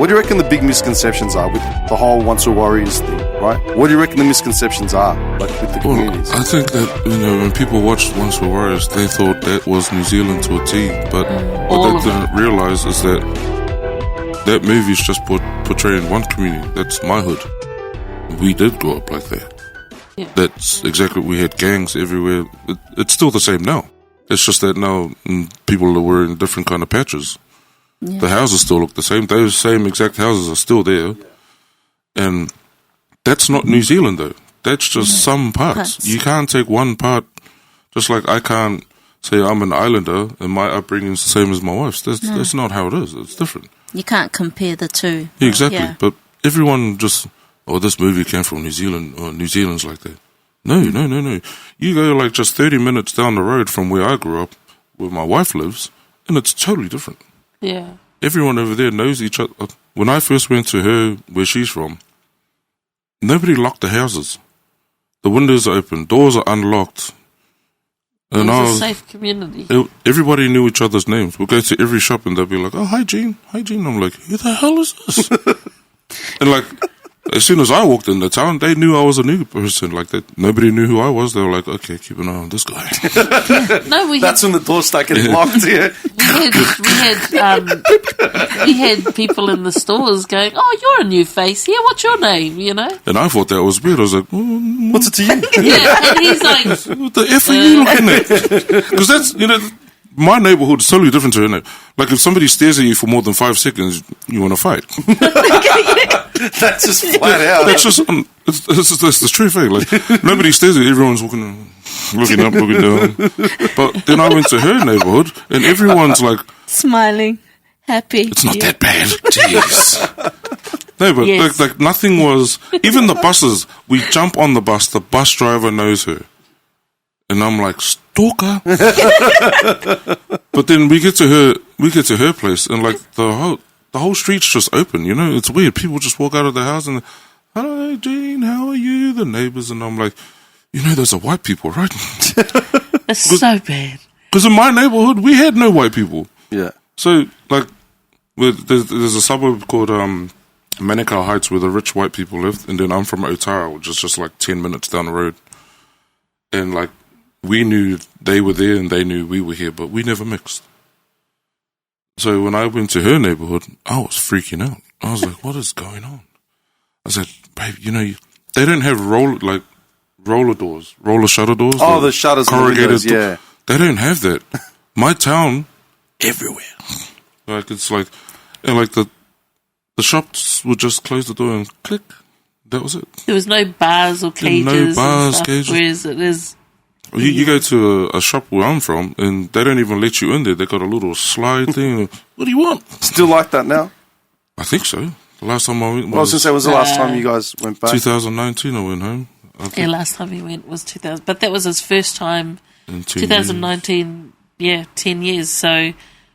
What do you reckon the big misconceptions are with the whole Once Were Warriors thing, right? What do you reckon the misconceptions are, like, with the communities? I think that, when people watched Once Were Warriors, they thought that was New Zealand to a T, but what they didn't realise is that that movie's just portraying one community. That's my hood. We did grow up like that. Yeah. That's exactly, we had gangs everywhere. It's still the same now. It's just that now people are wearing different kind of patches. Yeah. The houses still look the same. Those same exact houses are still there. And that's not New Zealand, though. That's just some parts. You can't take one part, just like I can't say I'm an islander and my upbringing's the same as my wife's. That's not how it is. It's different. You can't compare the two. Yeah, exactly. Yeah. But everyone just, this movie came from New Zealand, or New Zealand's like that. No. You go like just 30 minutes down the road from where I grew up, where my wife lives, and it's totally different. Yeah. Everyone over there knows each other. When I first went to her, where she's from, nobody locked the houses. The windows are open, doors are unlocked. And it was a safe community. Everybody knew each other's names. We'll go to every shop and they'll be like, "Oh, hi, Jean. Hi, Jean." I'm like, "Who the hell is this?" And like, as soon as I walked in the town, they knew I was a new person. Like that, nobody knew who I was. They were like, "Okay, keep an eye on this guy." That's when the door started getting locked. Yeah, we had people in the stores going, "Oh, you're a new face here. What's your name?" You know. And I thought that was weird. I was like, "What's it to you?" Yeah, and he's like, "What the F are you looking at?" Because that's, my neighborhood is totally different to her neighborhood. Like, if somebody stares at you for more than 5 seconds, you want to fight. That's just flat out. That's just, that's the true thing. Like, nobody stares at you, everyone's looking up, looking down. But then I went to her neighborhood, and everyone's like, smiling, happy. "It's not that bad." Jeez. No, but like nothing was, even the buses, we jump on the bus driver knows her. And I'm like, "Stalker." But then we get to her place, and like the whole street's just open, it's weird. People just walk out of the house and, "Hello, Jean, how are you?" The neighbors, and I'm like, those are white people, right? It's so bad. Because in my neighborhood, we had no white people. Yeah. So, like, there's a suburb called Manukau Heights where the rich white people live, and then I'm from Otara, which is just like 10 minutes down the road. And like, we knew they were there and they knew we were here, but we never mixed. So when I went to her neighborhood, I was freaking out. I was like, "What is going on?" I said, "Babe, they don't have roller shutter doors. Oh, the shutters, corrugated windows, yeah. They don't have that. My town, everywhere. Like, it's like, and like the shops would just close the door and click. That was it. There was no bars or cages. No bars, cages. Whereas it is. You go to a shop where I'm from, and they don't even let you in there. They got a little slide thing. What do you want? Still like that now? I think so. The last time I went, I was going to say, was the last time you guys went back? 2019. I went home. Yeah, last time he went was 2000, but that was his first time. In 2019. Yeah, 10 years. So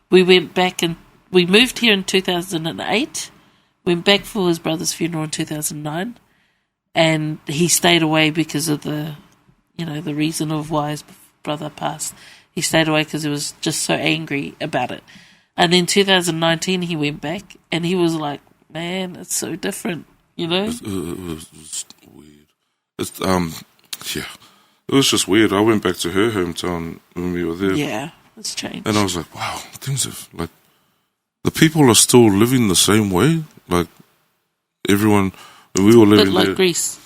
we went back and we moved here in 2008. Went back for his brother's funeral in 2009, and he stayed away because of the reason of why his brother passed. He stayed away because he was just so angry about it. And then 2019 he went back, and he was like, "Man, it's so different," It was weird. It was just weird. I went back to her hometown when we were there. Yeah, it's changed. And I was like, wow, things have, like, the people are still living the same way. Like, everyone, when we were living like there. Greece.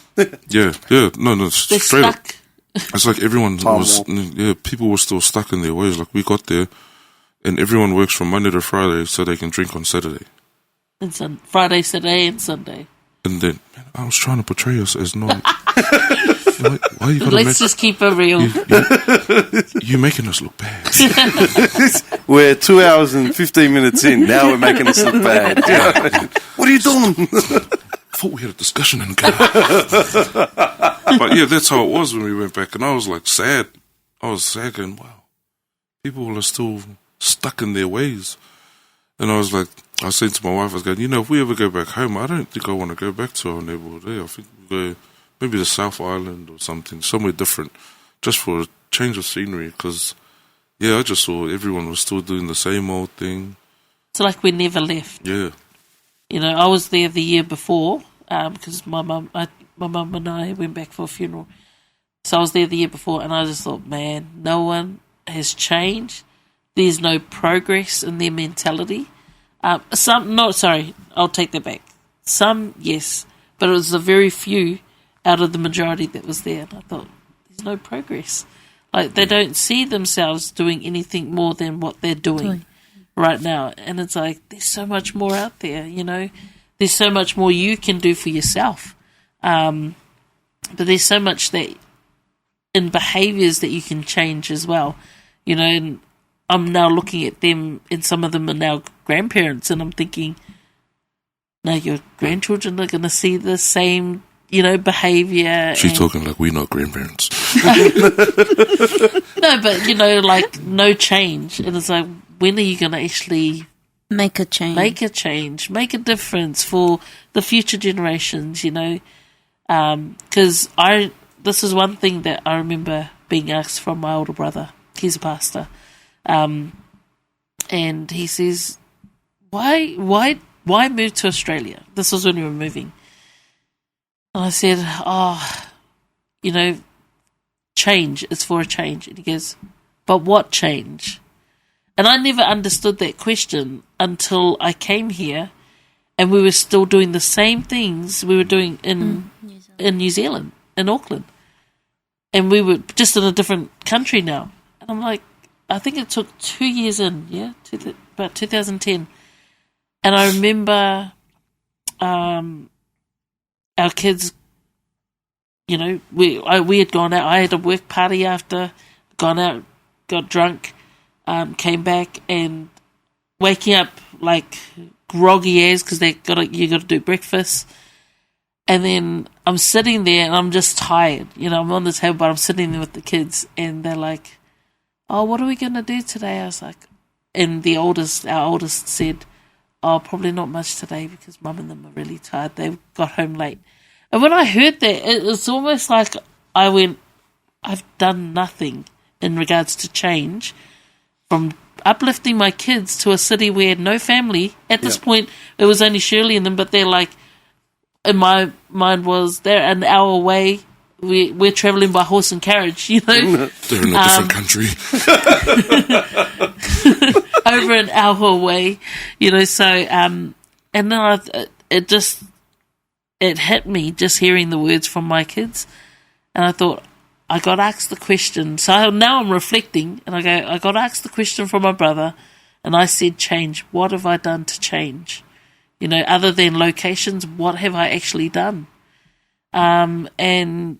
Yeah. No, They're straight stuck. up. It's like everyone people were still stuck in their ways. Like, we got there, and everyone works from Monday to Friday so they can drink on Saturday. And Friday, Saturday, and Sunday. And then, man, I was trying to portray us as not. Why you Let's just keep it real. You're making us look bad. We're 2 hours and 15 minutes in. Now we're making us look bad. What are you doing? I thought we had a discussion in the car. But yeah, that's how it was when we went back. And I was like sad. I was sad going, wow, people are still stuck in their ways. And I was like, I was saying to my wife, I was going, if we ever go back home, I don't think I want to go back to our neighborhood there. I think we'll go maybe the South Island or something, somewhere different, just for a change of scenery. Because, I just saw everyone was still doing the same old thing. It's like we never left. Yeah. You know, I was there the year before because my mum and I went back for a funeral. So I was there the year before, and I just thought, man, no one has changed. There's no progress in their mentality. I'll take that back. Some, yes, but it was a very few out of the majority that was there. And I thought, there's no progress. Like, they don't see themselves doing anything more than what they're doing right now. And it's like, there's so much more out there, you know. There's so much more you can do for yourself. But there's so much that in behaviours that you can change as well, you know. And I'm now looking at them, and some of them are now grandparents, and I'm thinking, no, your grandchildren are going to see the same, you know, behaviour. She's talking like we're not grandparents. No, but, you know, like, no change. And it's like, when are you going to actually make a change? Make a difference for the future generations, you know? Because this is one thing that I remember being asked from my older brother. He's a pastor. And he says, why move to Australia? This was when we were moving. And I said, you know, change. It's for a change. And he goes, but what change? And I never understood that question until I came here, and we were still doing the same things we were doing in New Zealand, in Auckland. And we were just in a different country now. And I'm like, I think it took 2 years in, about 2010. And I remember our kids, you know, we had gone out. I had a work party after, gone out, got drunk, came back, and waking up like groggy as because you got to do breakfast. And then I'm sitting there and I'm just tired. You know, I'm on the table, but I'm sitting there with the kids, and they're like, oh, what are we going to do today? I was like, and our oldest said, oh, probably not much today because Mum and them are really tired. They got home late. And when I heard that, it was almost like I went, I've done nothing in regards to change from uplifting my kids to a city where no family. At this point, it was only Shirley and them, but they're like, in my mind was, they're an hour away. We're travelling by horse and carriage, you know. They're in a different country. Over an hour away, you know, so, and then it hit me just hearing the words from my kids, and I thought, I got asked the question, so now I'm reflecting, and I got asked the question from my brother, and I said change. What have I done to change? You know, other than locations, what have I actually done? And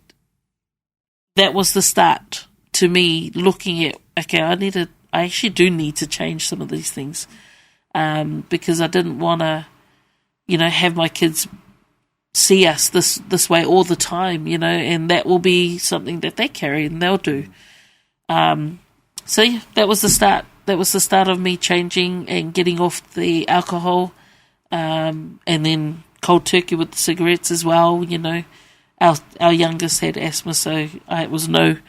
that was the start to me looking at, okay, I actually do need to change some of these things, because I didn't want to, you know, have my kids see us this way all the time, you know, and that will be something that they carry and they'll do. So yeah, that was the start. That was the start of me changing and getting off the alcohol, and then cold turkey with the cigarettes as well. You know, our youngest had asthma, so it was no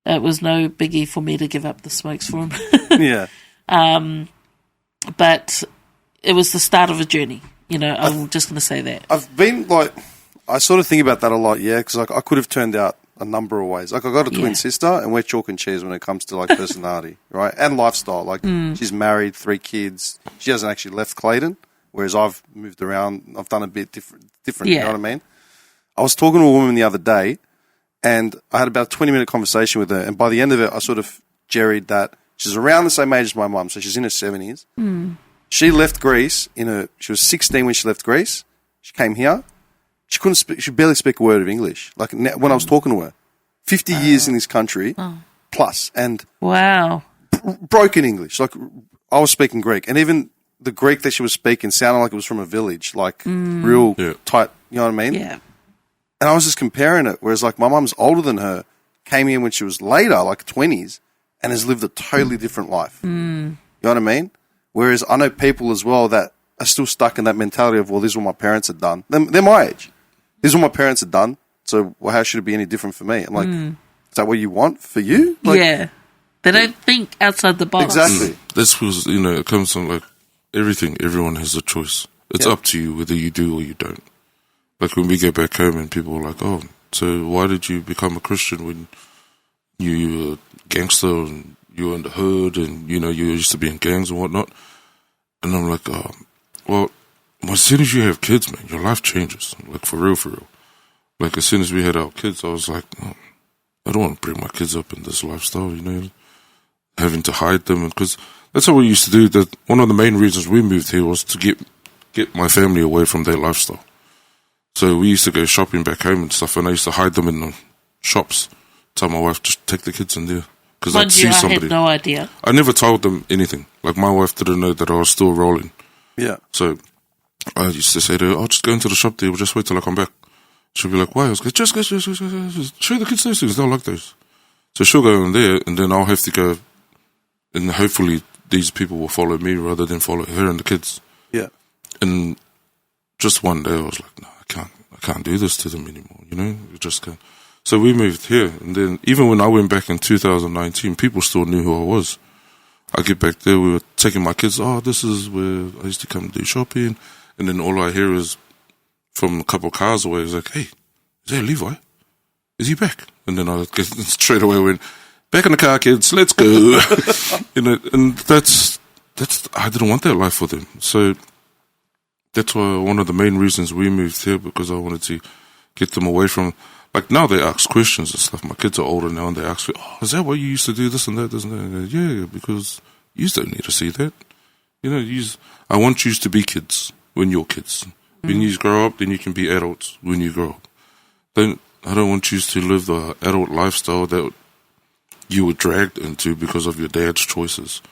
biggie for me to give up the smokes for him. Yeah. But it was the start of a journey. You know, I'm just going to say that. I've been I sort of think about that a lot, yeah, because I could have turned out a number of ways. Like, I got a twin sister, and we're chalk and cheese when it comes to, like, personality, right? And lifestyle. Like, she's married, 3 kids. She hasn't actually left Clayton, whereas I've moved around. I've done a bit different, you know what I mean? I was talking to a woman the other day, and I had about a 20-minute conversation with her, and by the end of it, I sort of jerried that she's around the same age as my mum, so she's in her 70s. She left Greece she was 16 when she left Greece. She came here. She barely speak a word of English. Like, when I was talking to her, 50 years in this country plus, and broken English. Like, I was speaking Greek, and even the Greek that she was speaking sounded like it was from a village, like real tight. You know what I mean? Yeah. And I was just comparing it. Whereas, like, my mum's older than her, came here when she was later, like 20s, and has lived a totally different life. You know what I mean? Whereas I know people as well that are still stuck in that mentality of, well, this is what my parents had done. They're my age. This is what my parents had done. So, well, how should it be any different for me? I'm like, is that what you want for you? Like, yeah. They don't think outside the box. Exactly. This was, you know, it comes from, like, everything. Everyone has a choice. It's up to you whether you do or you don't. Like when we go back home and people are like, oh, so why did you become a Christian when you were a gangster and you were in the hood and, you used to be in gangs and whatnot? And I'm like, oh, well, as soon as you have kids, man, your life changes. Like, for real, for real. Like, as soon as we had our kids, I was like, oh, I don't want to bring my kids up in this lifestyle, having to hide them. Because that's how we used to do. That one of the main reasons we moved here was to get my family away from their lifestyle. So we used to go shopping back home and stuff, and I used to hide them in the shops. Tell my wife, just take the kids in there. Because I'd see somebody. I had no idea. I never told them anything. Like, my wife didn't know that I was still rolling. Yeah. So I used to say to her, just go into the shop there, we'll just wait till I come back. She'll be like, why? I was like, just show the kids those things, they'll like those. So she'll go in there, and then I'll have to go, and hopefully these people will follow me rather than follow her and the kids. Yeah. And just one day I was like, no, I can't do this to them anymore, You just can't. So we moved here, and then even when I went back in 2019, people still knew who I was. I get back there, we were taking my kids, this is where I used to come do shopping, and then all I hear is from a couple of cars away, it's like, hey, is that Levi? Is he back? And then I straight away went, back in the car, kids, let's go. And that's I didn't want that life for them. So that's why one of the main reasons we moved here, because I wanted to get them away from, like, now they ask questions and stuff. My kids are older now, and they ask me, is that why you used to do this and that, this and that? And I go, yeah, because you don't need to see that. I want you to be kids when you're kids. When you grow up, then you can be adults when you grow up. I don't want you to live the adult lifestyle that you were dragged into because of your dad's choices.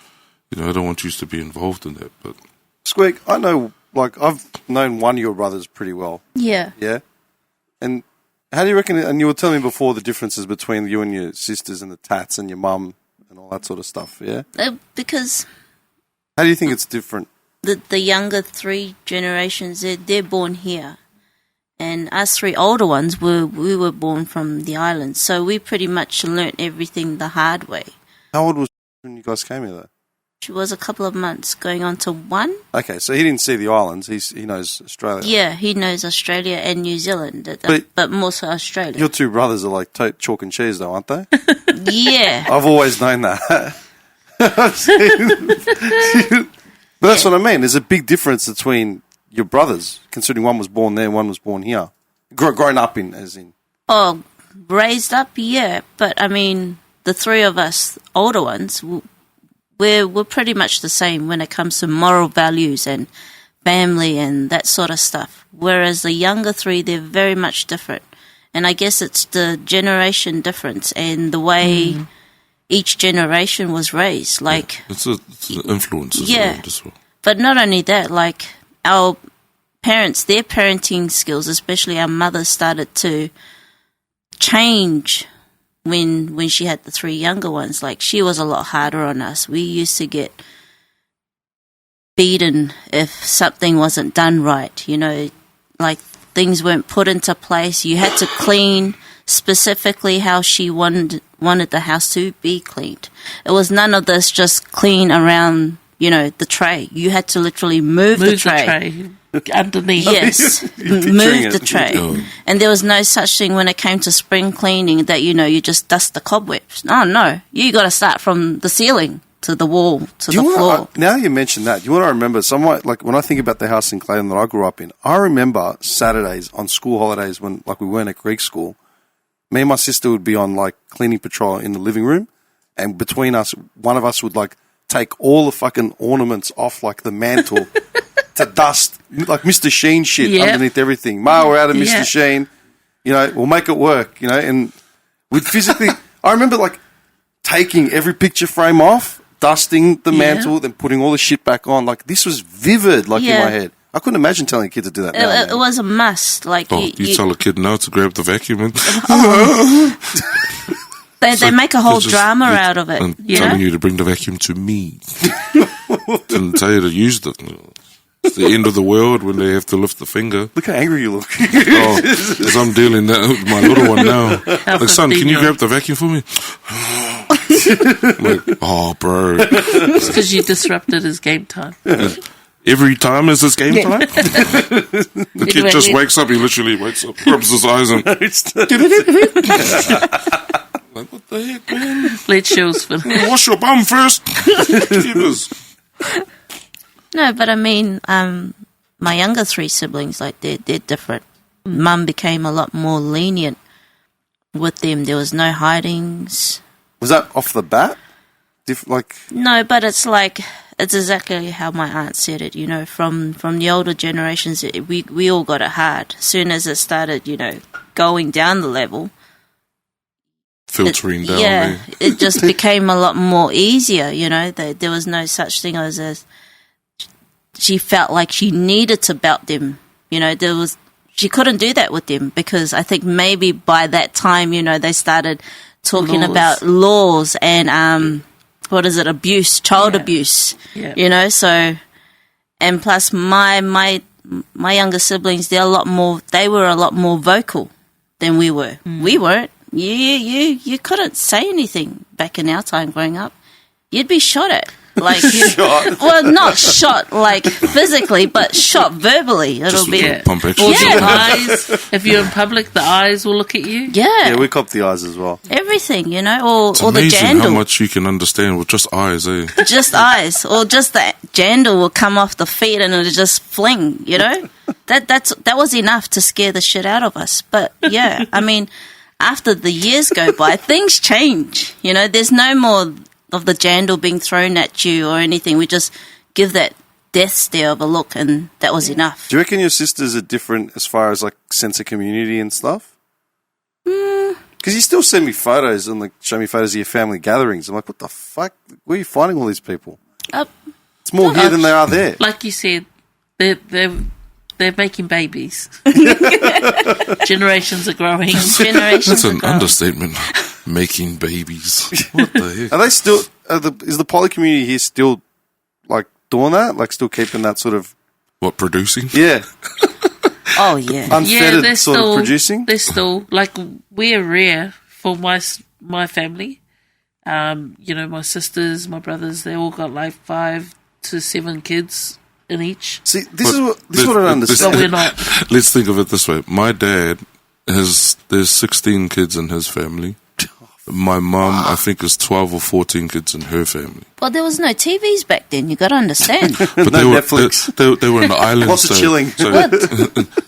I don't want you to be involved in that. But Squeak, I know, like, I've known one of your brothers pretty well. Yeah. Yeah? And how do you reckon, and you were telling me before the differences between you and your sisters and the tats and your mum and all that sort of stuff, yeah? Because How do you think it's different? the younger three generations, they're born here. And us three older ones, we were born from the islands. So we pretty much learnt everything the hard way. How old was when you guys came here, though? She was a couple of months, going on to 1. Okay, so he didn't see the islands. He knows Australia. Yeah, he knows Australia and New Zealand, but more so Australia. Your two brothers are like chalk and cheese, though, aren't they? Yeah. I've always known that. But that's what I mean. There's a big difference between your brothers, considering one was born there and one was born here. Grown up in, as in. Oh, raised up, yeah. But, I mean, the three of us older ones, we're pretty much the same when it comes to moral values and family and that sort of stuff. Whereas the younger three, they're very much different. And I guess it's the generation difference and the way each generation was raised. Like, it's an influence as well. But not only that, like, our parents, their parenting skills, especially our mother, started to change when she had the three younger ones. Like, she was a lot harder on us. We used to get beaten if something wasn't done right, like things weren't put into place. You had to clean specifically how she wanted the house to be cleaned. It was none of this just clean around, the tray. You had to literally move the tray. Underneath. Yes, move the tray. And there was no such thing when it came to spring cleaning that, you just dust the cobwebs. No. You got to start from the ceiling to the wall to the floor. Now you mention that, you want to remember, somewhat, like when I think about the house in Clayton that I grew up in, I remember Saturdays on school holidays when, like, we weren't at Greek school, me and my sister would be on, like, cleaning patrol in the living room, and between us, one of us would, like, take all the fucking ornaments off, like, the mantle to dust, like Mr. Sheen shit underneath everything. Ma, we're out of Mr. Sheen. We'll make it work, and we'd physically... I remember, like, taking every picture frame off, dusting the mantle, then putting all the shit back on. Like, this was vivid, like, in my head. I couldn't imagine telling a kid to do that now. It was a must. Like, you tell a kid now to grab the vacuum and... They make a whole drama out of it. And telling you to bring the vacuum to me. Didn't tell you to use it. It's the end of the world when they have to lift the finger. Look how angry you look. Because I'm dealing that with my little one now. Like, son, can you grab the vacuum for me? I'm like, oh, bro. It's because you disrupted his game time. every time is this game time? The kid just wakes up, he literally wakes up, rubs his eyes and... like, what the heck, man? Let chills for Wash your bum first. No, but I mean, my younger 3 siblings, like, they're different. Mum became a lot more lenient with them. There was no hidings. Was that off the bat? No, but it's like, it's exactly how my aunt said it, you know, from the older generations, we all got it hard. As soon as it started, you know, going down the level, filtering down. Yeah, it just became a lot more easier, you know. There was no such thing as she felt like she needed to belt them, you know. She couldn't do that with them because I think maybe by that time, you know, they started talking about laws and abuse, child abuse, you know. So, and plus my younger siblings, they were a lot more vocal than we were. We weren't. You couldn't say anything back in our time growing up. You'd be shot at. Like, well, not shot like physically, but shot verbally. It'll be pump action. Or the eyes. If you're in public, the eyes will look at you. Yeah, we cop the eyes as well. Everything, you know, it's or the amazing jandal. how much you can understand with just eyes, eh? Just eyes, or just the jandal will come off the feet and it'll just fling. You know, that was enough to scare the shit out of us. But yeah, I mean, after the years go by, things change. You know, there's no more of the jandal being thrown at you or anything. We just give that death stare of a look, and that was enough. Do you reckon your sisters are different as far as like sense of community and stuff? Because you still send me photos and like show me photos of your family gatherings. I'm like, what the fuck? Where are you finding all these people? It's more here than they are there. Like you said, they're making babies. Generations are growing. That's an understatement. Making babies. What the heck? Are they still? Is the poly community here still like doing that? Like still keeping that sort of producing? Yeah. Oh yeah. Unfettered they're sort of producing. They're still like, we're rare for my family. You know, my sisters, my brothers, they all got like 5 to 7 kids in each. See, this is what I don't understand. But we're not. Let's think of it this way. My dad there's 16 kids in his family. My mum, I think, is 12 or 14 kids in her family. Well, there was no TVs back then. You got to understand. But Netflix. They were in the islands. Lots of chilling. So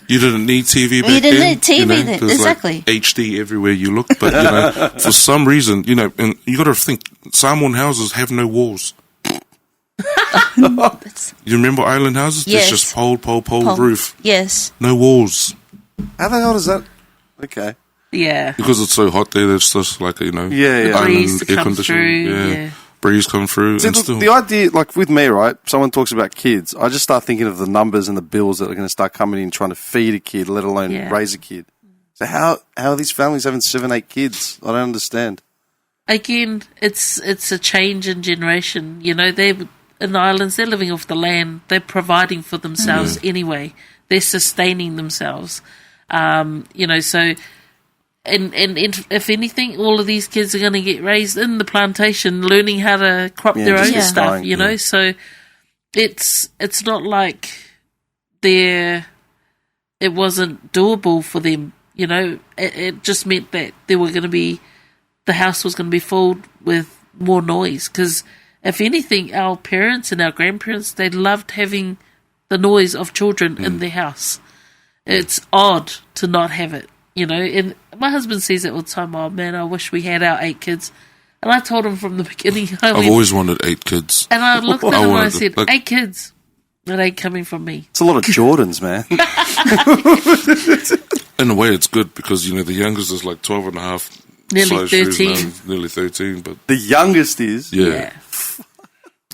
you didn't need TV back then. You didn't need TV then, there's exactly. Like HD everywhere you look. But, you know, for some reason, you know, and you got to think, Samoan houses have no walls. You remember island houses? Yes. There's just pole roof. Yes. No walls. How the hell does that? Okay. Yeah. Because it's so hot there, there's just like, you know, Yeah. Breeze to air come conditioning. through. Yeah. Breeze come through. See, and look, still. the idea, like with me, right? Someone talks about kids. I just start thinking of the numbers and the bills that are going to start coming in trying to feed a kid, let alone raise a kid. So how are these families having 7, 8 kids? I don't understand. Again, it's a change in generation. You know, they're in the islands, they're living off the land. They're providing for themselves anyway. They're sustaining themselves. You know, so... And if anything, all of these kids are going to get raised in the plantation, learning how to crop their own stuff, you know. So it's not like it wasn't doable for them, you know. It just meant that the house was going to be filled with more noise. Because if anything, our parents and our grandparents, they loved having the noise of children in their house. It's odd to not have it. You know, and my husband says it all the time, oh man, I wish we had our 8 kids. And I told him from the beginning. I've always wanted 8 kids. And I looked at him and I said, 8 kids. It ain't coming from me. It's a lot of Jordans, man. In a way, it's good because, you know, the youngest is like 12 and a half. Nearly 13. Nearly 13, but... The youngest is? Yeah.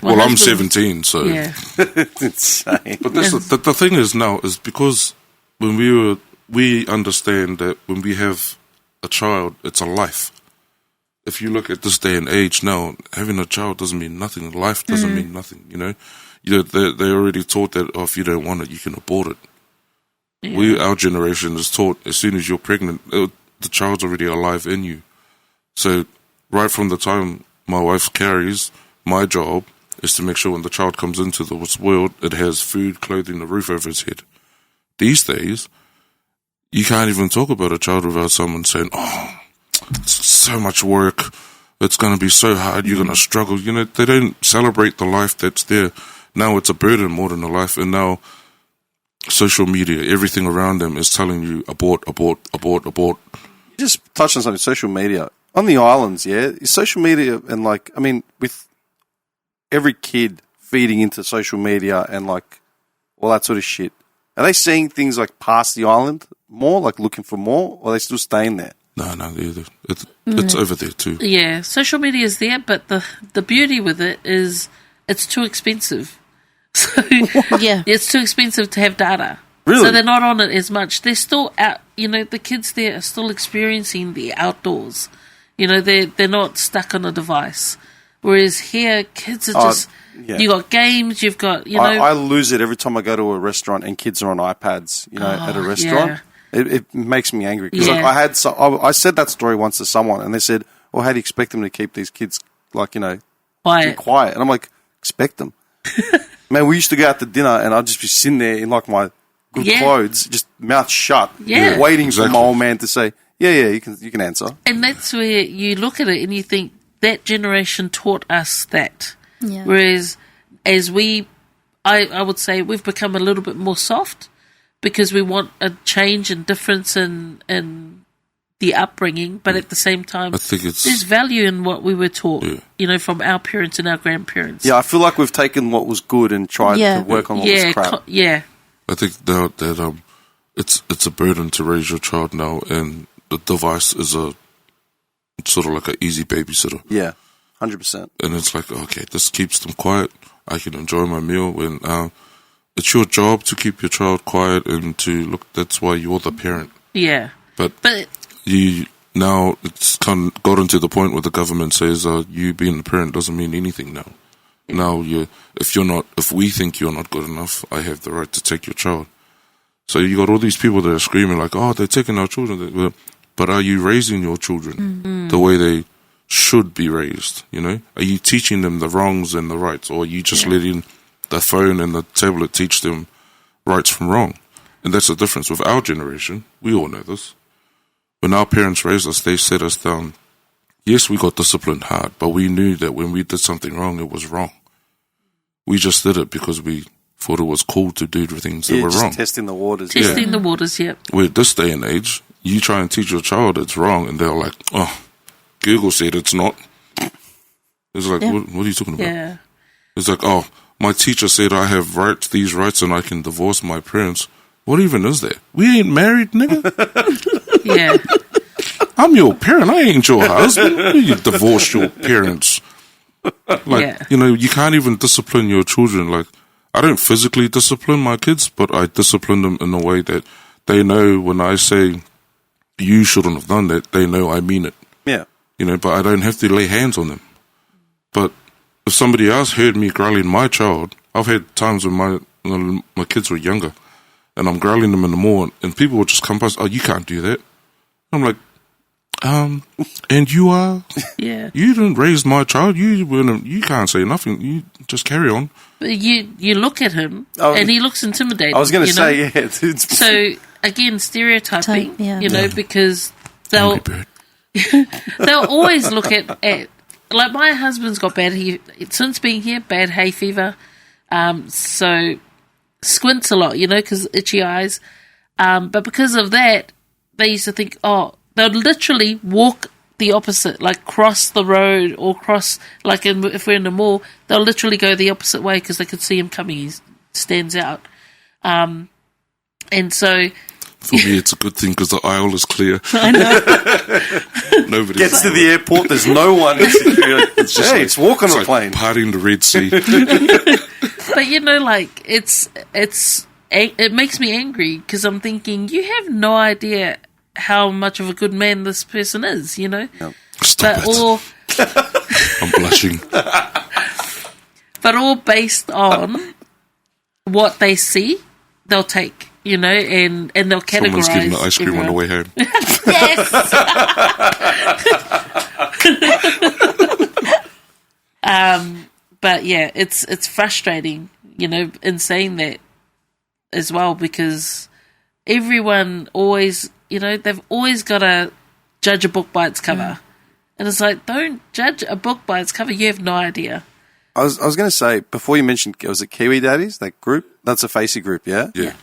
Well, I'm 17, so... Yeah. It's insane. But the thing is now, is because when we understand that when we have a child, it's a life. If you look at this day and age now, having a child doesn't mean nothing. Life doesn't mean nothing, you know. They already taught that, if you don't want it, you can abort it. Yeah. Our generation is taught as soon as you're pregnant, the child's already alive in you. So right from the time my wife carries, my job is to make sure when the child comes into this world, it has food, clothing, a roof over its head. These days, you can't even talk about a child without someone saying, oh, it's so much work, it's going to be so hard, you're going to struggle. You know, they don't celebrate the life that's there. Now it's a burden more than a life, and now social media, everything around them is telling you abort, abort, abort, abort. You just touched on something, social media. On the islands, social media, and like, I mean, with every kid feeding into social media and like all that sort of shit, are they seeing things like past the island more, like looking for more, or are they still staying there? No, it's over there too. Yeah, social media is there, but the beauty with it is it's too expensive. So Yeah. it's too expensive to have data. Really? So they're not on it as much. They're still out, you know, the kids there are still experiencing the outdoors. You know, they're not stuck on a device. Whereas here, kids are just, you got games, you've got, you know. I lose it every time I go to a restaurant and kids are on iPads, you know, at a restaurant. Yeah. It makes me angry. Because Yeah. like, I said that story once to someone and they said, well, how do you expect them to keep these kids, like, you know, be quiet? And I'm like, expect them. Man, we used to go out to dinner and I'd just be sitting there in like my good clothes, just mouth shut, waiting for my old man to say, you can answer. And that's where you look at it and you think that generation taught us that. Yeah. Whereas as I would say we've become a little bit more soft because we want a change and difference in the upbringing, but at the same time, I think there's value in what we were taught, you know, from our parents and our grandparents. Yeah, I feel like we've taken what was good and tried to work on what was crap. I think now that it's a burden to raise your child now, and the device is it's sort of like an easy babysitter. Yeah, 100%. And it's like, okay, this keeps them quiet. I can enjoy my meal. When it's your job to keep your child quiet and to look. That's why you're the parent. Yeah, but you now it's kind of gotten to the point where the government says you being a parent doesn't mean anything now. Now if we think you're not good enough, I have the right to take your child. So you got all these people that are screaming like, oh, they're taking our children. But are you raising your children the way they should be raised? You know, are you teaching them the wrongs and the rights, or are you just letting the phone and the tablet teach them rights from wrong? And that's the difference with our generation. We all know this. When our parents raised us, they set us down. Yes, we got disciplined hard, but we knew that when we did something wrong, it was wrong. We just did it because we thought it was cool to do things that were just wrong. Testing the waters. Testing the waters, Where this day and age, you try and teach your child it's wrong, and they're like, oh, Google said it's not. It's like, what are you talking about? Yeah. It's like, oh, my teacher said I have these rights, and I can divorce my parents. What even is that? We ain't married, nigga. Yeah. I'm your parent. I ain't your husband. You divorce your parents. Like, you know, you can't even discipline your children. Like, I don't physically discipline my kids, but I discipline them in a way that they know when I say you shouldn't have done that, they know I mean it. Yeah. You know, but I don't have to lay hands on them. But if somebody else heard me growling my child, I've had times when my kids were younger, and I'm growling them in the morning, and people will just come past, oh, you can't do that. I'm like, and you are? Yeah. You didn't raise my child. You can't say nothing. You just carry on. But you look at him, and he looks intimidating. I was going to say, know? So, again, stereotyping, you know, because they'll always look at, like my husband's got since being here, bad hay fever, so squints a lot, you know, because itchy eyes. But because of that, they used to think, oh, they'll literally walk the opposite, like cross the road or cross, like if we're in the mall, they'll literally go the opposite way because they could see him coming. He stands out. And so... For me, it's a good thing because the aisle is clear. I know. Nobody gets to the airport, there's no one. It's just it's walk on a plane. Parting the Red Sea. But, you know, like, it makes me angry because I'm thinking, you have no idea how much of a good man this person is, you know? Yep. Stop it. I'm blushing. But all based on what they see, they'll take, you know, and they'll categorize. Someone's getting the ice cream on the way home. Yes! but yeah, it's frustrating, in saying that as well, because everyone always, they've always got to judge a book by its cover. And it's like, don't judge a book by its cover. You have no idea. I was going to say, before you mentioned, was it Kiwi Daddies, that group? That's a Facey group, yeah? Yeah.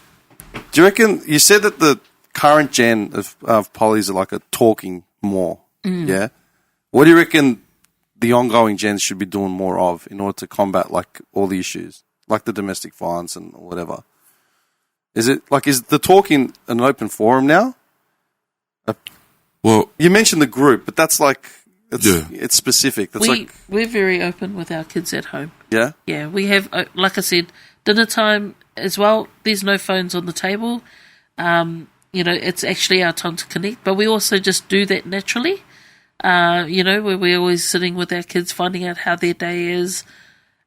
Do you reckon, you said that the current gen of polys are like talking more, yeah? What do you reckon the ongoing gens should be doing more of in order to combat like all the issues, like the domestic violence and whatever? Is the talking an open forum now? Well, you mentioned the group, but that's like, it's specific. That's We're very open with our kids at home. Yeah? Yeah, we have, like I said, dinner time as well. There's no phones on the table. It's actually our time to connect, but we also just do that naturally. Where we're always sitting with our kids, finding out how their day is.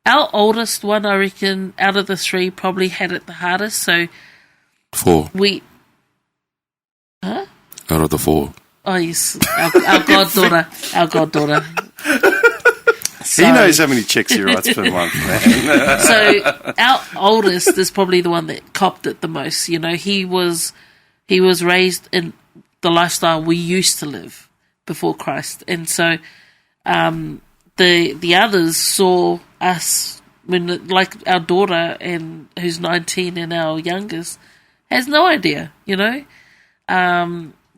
Our oldest one, I reckon, out of the three, probably had it the hardest. So 4. Huh? Out of the 4. Oh yes, our goddaughter, He knows how many checks he writes per month, man. So our oldest is probably the one that copped it the most. He was raised in the lifestyle we used to live before Christ, and so the others saw us when, like our daughter, and who's 19, and our youngest has no idea.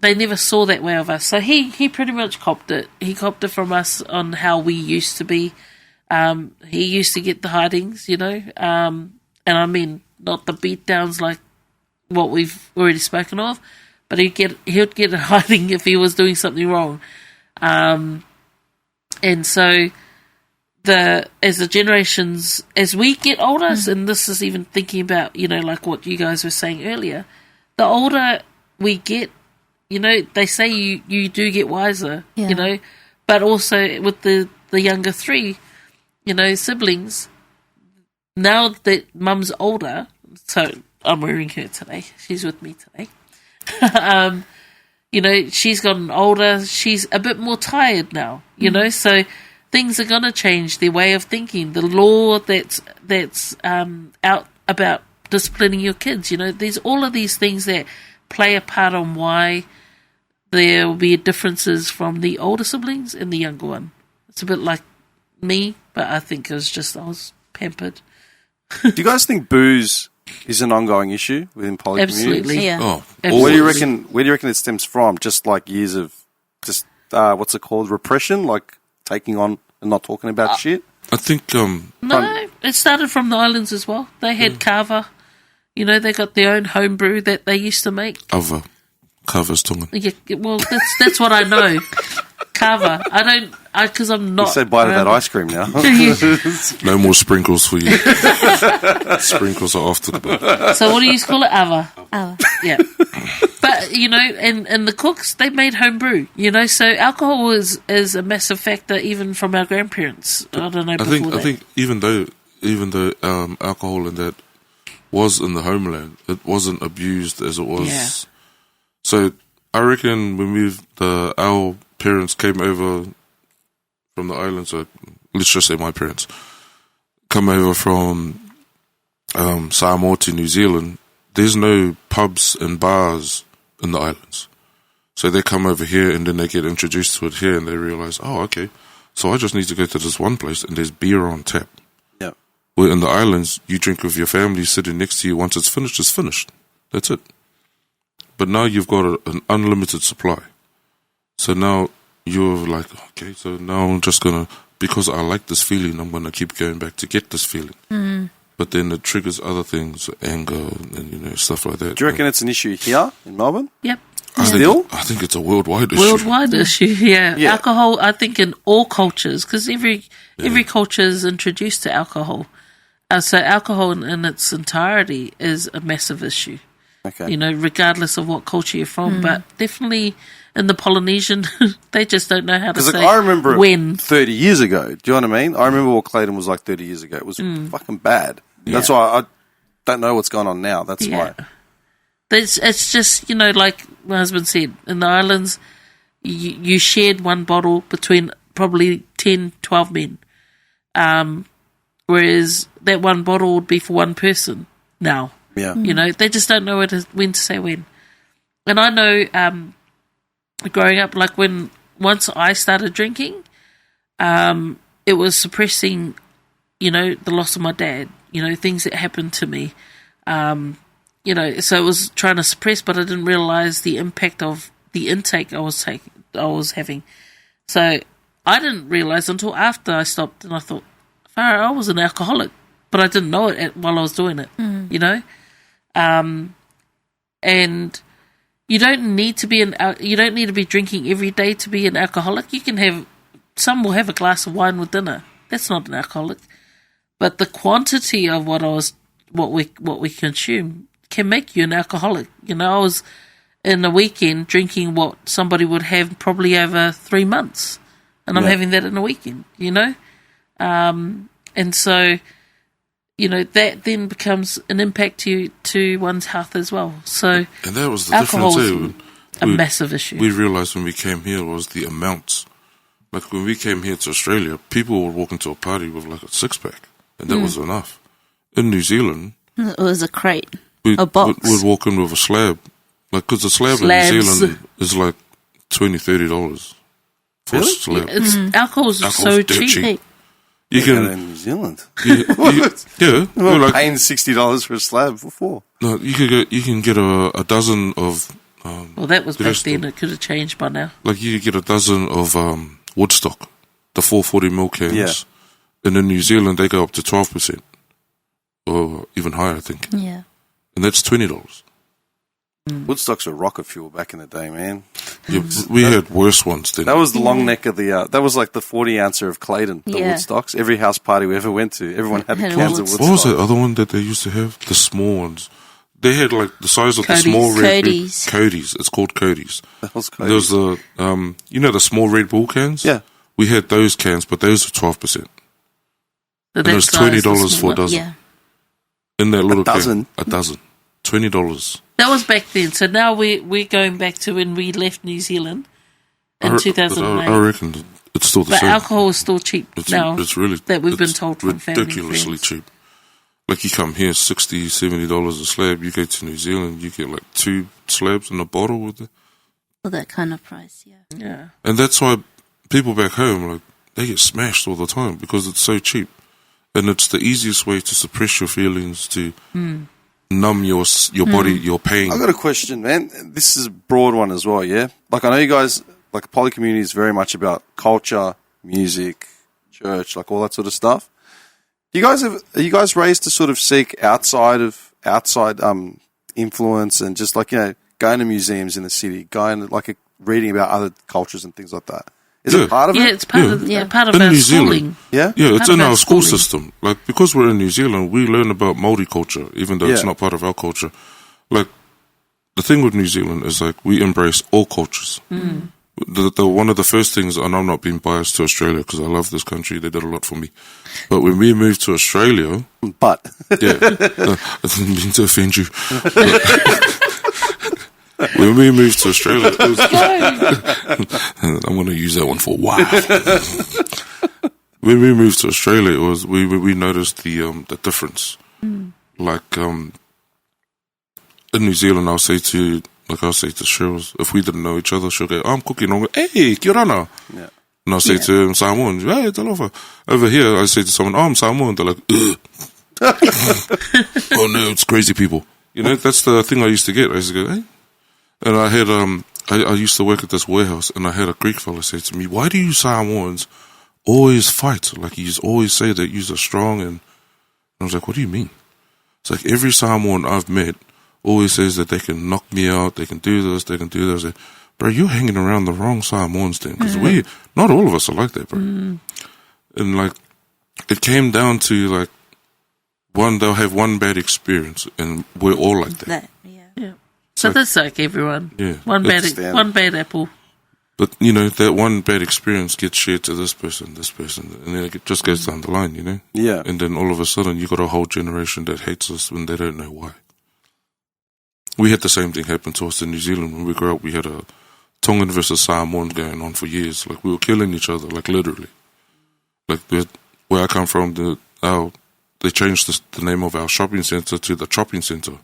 They never saw that way of us. So he pretty much copped it. He copped it from us on how we used to be. He used to get the hidings, and I mean, not the beat downs like what we've already spoken of, but he'd get a hiding if he was doing something wrong. And so as the generations, as we get older, and this is even thinking about, like what you guys were saying earlier, the older we get, they say you do get wiser, but also with the younger three, siblings, now that mum's older, so I'm wearing her today, she's with me today, she's gotten older, she's a bit more tired now, so things are going to change their way of thinking. The law that's out about disciplining your kids, there's all of these things that play a part on why there will be differences from the older siblings and the younger one. It's a bit like me, but I think I was pampered. Do you guys think booze is an ongoing issue within poly Absolutely. communities? Yeah. Oh, Absolutely. Where do you reckon it stems from? Just like years of what's it called? Repression, like taking on and not talking about shit? I think No, it started from the islands as well. They had kava. They got their own homebrew that they used to make. Kava's tongue. Yeah, well, that's what I know. Kava. Because I'm not. You say bite of that ice cream now. No more sprinkles for you. Sprinkles are off to the boat. So what do you call it? Ava. Oh. Yeah. But, and the cooks, they made homebrew, so alcohol is a massive factor even from our grandparents. I don't know before that. I think even though alcohol and that was in the homeland, it wasn't abused as it was. Yeah. So I reckon when our parents came over from the islands, so let's just say my parents, come over from Samoa to New Zealand, there's no pubs and bars in the islands. So they come over here and then they get introduced to it here and they realize, oh, okay, so I just need to go to this one place and there's beer on tap. Yeah. Where in the islands, you drink with your family sitting next to you. Once it's finished, it's finished. That's it. But now you've got an unlimited supply. So now you're like, okay, so now I'm just going to, because I like this feeling, I'm going to keep going back to get this feeling. Mm. But then it triggers other things, anger and, stuff like that. Do you reckon it's an issue here in Melbourne? Yep. I think it's a worldwide issue. Worldwide issue, yeah. Alcohol, I think in all cultures, because every culture is introduced to alcohol. So alcohol in its entirety is a massive issue. Okay. Regardless of what culture you're from. But definitely in the Polynesian, they just don't know how to say I remember when. 30 years ago. Do you know what I mean? I remember what Clayton was like 30 years ago. It was fucking bad. Yeah. That's why I don't know what's going on now. That's why. It's just, like my husband said, in the islands, you shared one bottle between probably 10, 12 men. whereas that one bottle would be for one person now. Yeah. You know, they just don't know when to say when. And I know growing up, like once I started drinking, it was suppressing, you know, the loss of my dad, you know, things that happened to me. You know, so it was trying to suppress, but I didn't realise the impact of the intake I was having. So I didn't realise until after I stopped, and I thought, I was an alcoholic, but I didn't know it while I was doing it, you know? And you don't need to be drinking every day to be an alcoholic. You can some will have a glass of wine with dinner. That's not an alcoholic. But the quantity of what we consume can make you an alcoholic. You know, I was in a weekend drinking what somebody would have probably over 3 months, and I'm having that in a weekend, you know? And so, you know, that then becomes an impact to one's health as well. So, and that was the difference too. A massive issue. We realised when we came here was the amounts. Like when we came here to Australia, people would walk into a party with like a 6-pack, and that was enough. In New Zealand, It was a crate, we'd walk in with a slab. Like, because a slab in New Zealand is like $20-$30 for a slab. Alcohol's so dirt cheap. You can in New Zealand. yeah. We're like, paying $60 for a slab before. no, you can get a dozen of. Well, that was back then. It could have changed by now. Like you could get a dozen of Woodstock, the 440ml cans. Yeah. And in New Zealand, they go up to 12%. Or even higher, I think. Yeah. And that's $20. Woodstocks were rocket fuel back in the day, man. Yeah, we had worse ones then. That was the long neck of the. That was like the 40-ouncer of Clayton. The Yeah. Woodstocks. Every house party we ever went to, everyone had Had cans of Woodstock. What was Woodstock. that other one that they used to have? The small ones. They had like the size of the small Cody's. red Cody's. Cody's. It's called Cody's. That was There was the you know the small Red Bull cans? Yeah. We had those cans, but those were 12%. So And it was that size, the $20 for a small- dozen. Yeah. In that little dozen? can. A dozen. $20. That was back then. So now we're going back to when we left New Zealand in 2008. I reckon it's still the But same. alcohol is still cheap now. It's really that we've been it's told from family and ridiculously friends. cheap. Like you come here, $60, $70 a slab. You go to New Zealand, you get like 2 slabs in a bottle with it. For that kind of price, yeah. Yeah. And that's why people back home, like, they get smashed all the time because it's so cheap. And it's the easiest way to suppress your feelings, to numb your body, your pain. I got a question, man. This is a broad one as well, yeah? Like, I know you guys, like, the poly community is very much about culture, music, church, like all that sort of stuff. Are you guys raised to sort of seek outside influence and just like, you know, going to museums in the city, going like reading about other cultures and things like that? Is it part of Yeah, it? it's part of In our New schooling. Zealand. Yeah? Yeah, it's Part in of our our school schooling. system. Like, because we're in New Zealand, we learn about Māori culture, even though it's Yeah. not part of our culture. Like, the thing with New Zealand is, like, we embrace all cultures. The one of the first things, and I'm not being biased to Australia because I love this country, they did a lot for me. But when we moved to Australia, But yeah, I didn't mean to offend you. When we moved to Australia, it was, I'm going to use that one for a while. When we moved to Australia, it was we noticed the difference. Like in New Zealand, I'll say to Cheryl, if we didn't know each other, she'll go, "I'm cooking." I'll go, "Hey, kia ora." yeah. And I'll say to Samoan, "Hey, talofa." Over here, I say to someone, "Oh, I'm Samoan." They're like, "Ugh." "Oh no, it's crazy people." You know, that's the thing I used to get. I used to go, "Hey," and I had I used to work at this warehouse, and I had a Greek fella say to me, "Why do you Samoans always fight? Like you always say that you are strong." And I was like, "What do you mean?" It's like every Samoan I've met always says that they can knock me out, they can do this, they can do that. I said, "Bro, you're hanging around the wrong Samoans then, because not all of us are like that, bro." And like, it came down to like, they'll have one bad experience, and we're all like that. Yeah. So that's like everyone. Yeah. One It's bad apple. But, you know, that one bad experience gets shared to this person, and then it just goes down the line, you know? Yeah. And then all of a sudden, you got a whole generation that hates us when they don't know why. We had the same thing happen to us in New Zealand. When we grew up, we had a Tongan versus Samoan going on for years. Like, we were killing each other, like, literally. Like, where I come from, our they changed the name of our shopping centre to the chopping centre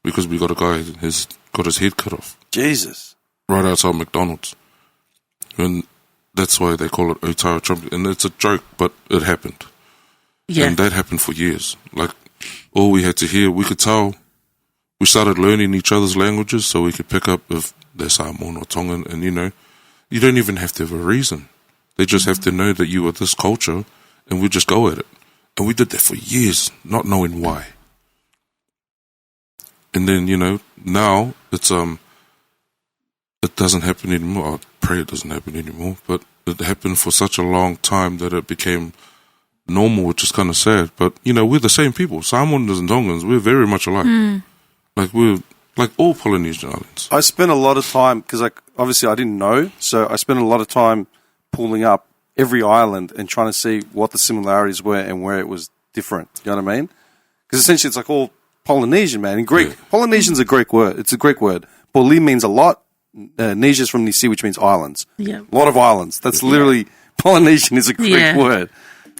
because we got a guy who's got his head cut off Jesus. right outside McDonald's. And that's why they call it Otara Chopping. And it's a joke, but it happened. Yeah. And that happened for years. Like, all we had to hear, we could tell. We started learning each other's languages so we could pick up if they're Samoan or Tongan. And, you know, you don't even have to have a reason. They just have to know that you are this culture, and we just go at it. And we did that for years, not knowing why. And then, you know, now it's it doesn't happen anymore. I pray it doesn't happen anymore, but it happened for such a long time that it became normal, which is kind of sad. But, you know, we're the same people. Samoans and Tongans, we're very much alike. Like, we're like all Polynesian islands. I spent a lot of time, because like, obviously I didn't know, so I spent a lot of time pulling up every island and trying to see what the similarities were and where it was different. You know what I mean? Because essentially it's like all Polynesian, man. In Greek, Polynesian's a Greek word. It's a Greek word. Poly means a lot. Nesia is from Nisi, which means islands. Yeah. A lot of islands. That's literally, Polynesian is a Greek word.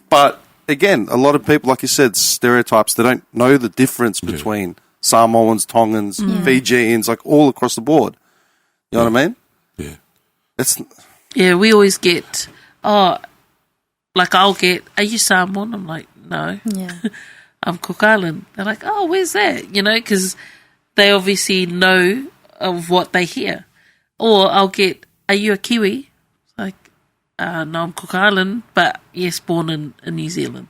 But again, a lot of people, like you said, stereotypes, they don't know the difference between Samoans, Tongans, Fijians, like all across the board. You know what I mean? Yeah. That's... Yeah, we always get, like I'll get, are you Samoan? I'm like, no. Yeah. I'm Cook Island. They're like, oh, where's that? You know, because they obviously know of what they hear. Or I'll get, are you a Kiwi? Like, no, I'm Cook Island, but yes, born in New Zealand.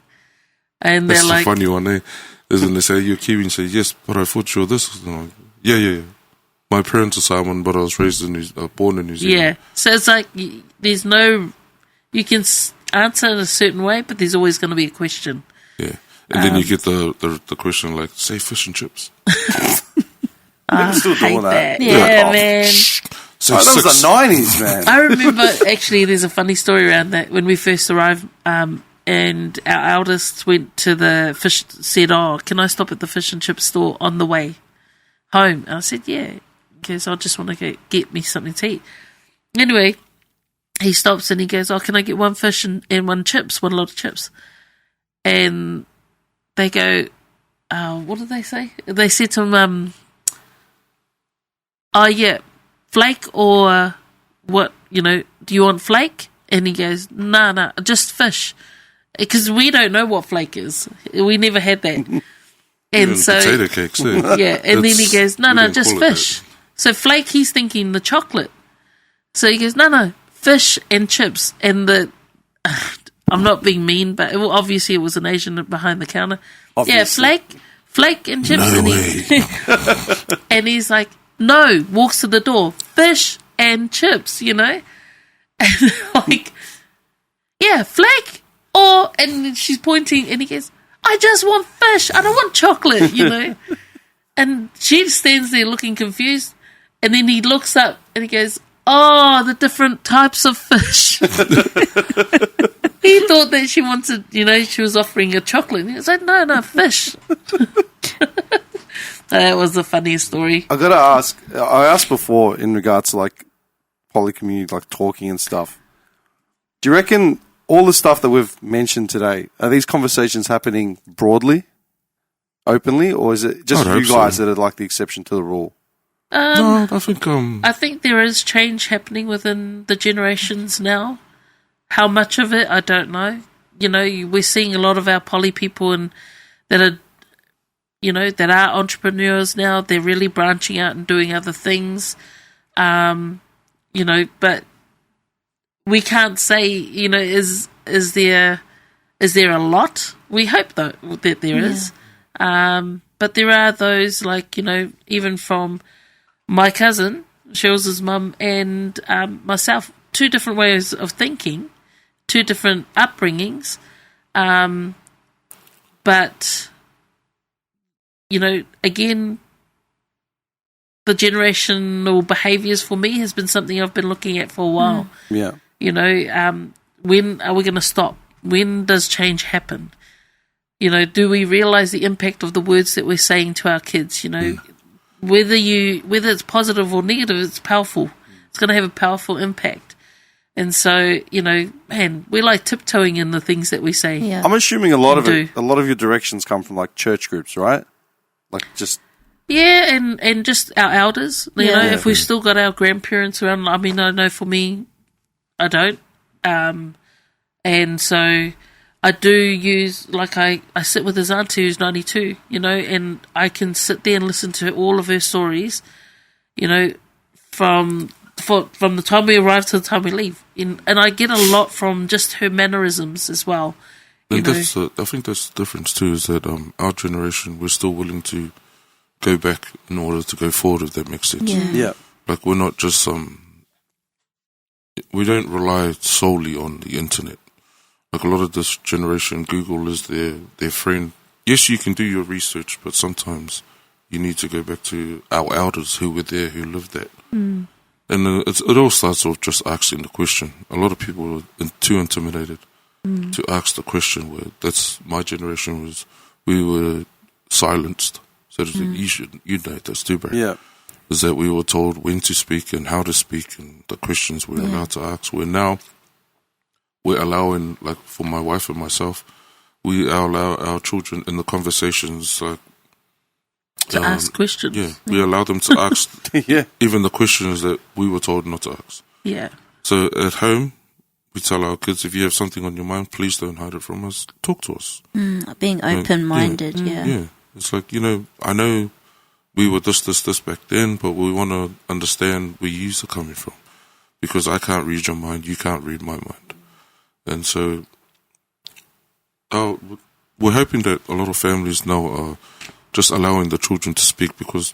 And That's they're the like, funny one, eh? Isn't they say, you're Kiwi, and say, yes, but I thought you were this. And I'm like, yeah. My parents are Samoan, but I was born in New Zealand. yeah. So it's like, there's no, you can answer it a certain way, but there's always going to be a question. Yeah. And then you get the question like, say fish and chips. I'm still hate doing that. Yeah, man. Say Oh, that was six. the 90s, man. I remember, actually, there's a funny story around that. When we first arrived, and our eldest went to the fish, said, oh, can I stop at the fish and chip store on the way home? And I said, yeah, because I just want to get me something to eat. Anyway, he stops and he goes, oh, can I get one fish and one lot of chips? And they go, what did they say? They said to him, oh, yeah, flake or what, you know, do you want flake? And he goes, no, just fish. Because we don't know what flake is. We never had that. And Even so, potato cakes, eh? yeah, and then he goes, we no, didn't just call it fish. So flake, he's thinking the chocolate. So he goes, no, fish and chips. And I'm not being mean, but obviously it was an Asian behind the counter. Obviously. Yeah, flake and chips. No and, way. and he's like, no, walks to the door, fish and chips, you know? And like, yeah, flake. And then she's pointing and he goes, I just want fish. I don't want chocolate, you know? And she stands there looking confused. And then he looks up and he goes, oh, the different types of fish. He thought that she wanted, you know, she was offering a chocolate. And he was like, no, fish. That was the funniest story. I got to ask, I asked before in regards to like poly community, like talking and stuff. Do you reckon all the stuff that we've mentioned today, are these conversations happening broadly, openly, or is it just I'd you hope so. guys that are like the exception to the rule? No, I think I think there is change happening within the generations now. How much of it, I don't know. You know, we're seeing a lot of our poly people that are, you know, that are entrepreneurs now. They're really branching out and doing other things. You know, but we can't say, you know, is there a lot? We hope though that there is. But there are those, like, you know, even from my cousin, Shills' mum, and myself, two different ways of thinking, two different upbringings. But, you know, again, the generational behaviours for me has been something I've been looking at for a while. Yeah. You know, when are we going to stop? When does change happen? You know, do we realise the impact of the words that we're saying to our kids? You know, whether it's positive or negative, it's powerful. It's going to have a powerful impact. And so, man, we're like tiptoeing in the things that we say. Yeah. I'm assuming a lot of Do. a lot of your directions come from like church groups, right? Like just Yeah, and just our elders. You know, Yeah. if we've still got our grandparents around, I mean, I know for me, I don't. And so I do use, like I sit with his auntie who's 92, and I can sit there and listen to all of her stories, from the time we arrive to the time we leave. And I get a lot from just her mannerisms as well. And I think that's the difference too, is that our generation, we're still willing to go back in order to go forward, if that makes sense. yeah. Like, we're not just, we don't rely solely on the internet. Like, a lot of this generation, Google is their friend. Yes, you can do your research, but sometimes you need to go back to our elders who were there, who lived that. And it all starts off just asking the question. A lot of people are too intimidated to ask the question. Where that's my generation was, we were silenced. So you know this too, bro. Yeah. Is that we were told when to speak and how to speak and the questions we're allowed to ask. We're allowing, like for my wife and myself, we allow our children in the conversations, like, To ask questions. yeah, we allow them to ask Yeah. even the questions that we were told not to ask. Yeah. So at home, we tell our kids, if you have something on your mind, please don't hide it from us. Talk to us. Being open-minded, yeah. Yeah. It's like, I know we were this back then, but we want to understand where you are coming from. Because I can't read your mind, you can't read my mind. And so we're hoping that a lot of families now are just allowing the children to speak, because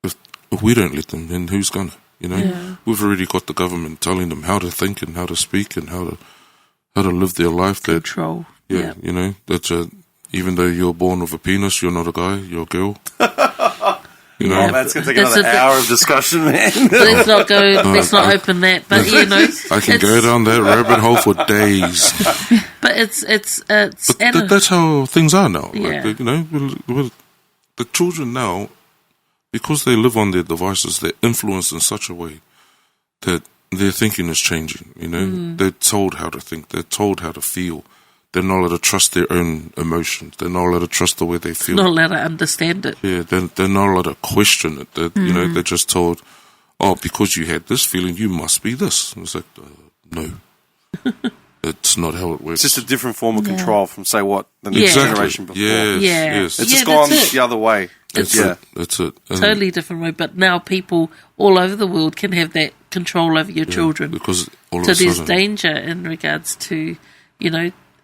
if we don't let them, then who's gonna? Yeah. We've already got the government telling them how to think and how to speak and how to live their life. Control. Yeah, that even though you're born with a penis, you're not a guy, you're a girl. Yeah. Oh, that's going to take That's another a- hour of discussion, man. Let's not go. Let's not open that. But I can go down that rabbit hole for days. But it's But that's how things are now. Yeah. Like, the children now, because they live on their devices, they're influenced in such a way that their thinking is changing. They're told how to think. They're told how to feel. They're not allowed to trust their own emotions. They're not allowed to trust the way they feel. not allowed to understand it. Yeah, they're not allowed to question it. They're just told, oh, because you had this feeling, you must be this. And it's like, no. It's not how it works. It's just a different form of control from, say, what, the Yeah. next generation before. Yes, Yeah. yes. It's Yeah, just gone that's it. the other way. It's That's it. And totally different way. But now people all over the world can have that control over your children. because all So of a there's sudden, danger in regards to,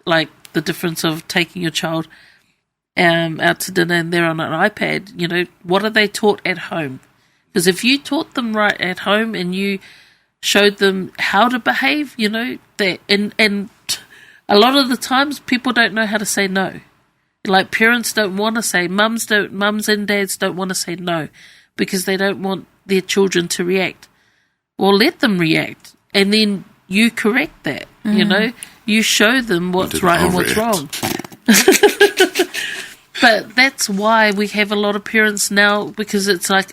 like the difference of taking your child out to dinner and they're on an iPad. What are they taught at home? Because if you taught them right at home and you showed them how to behave, that and a lot of the times people don't know how to say no. Like parents don't want to say, mums and dads don't want to say no because they don't want their children to react. Well, let them react, and then you correct that. You show them what's did right and what's overreact. wrong. But that's why we have a lot of parents now, because it's like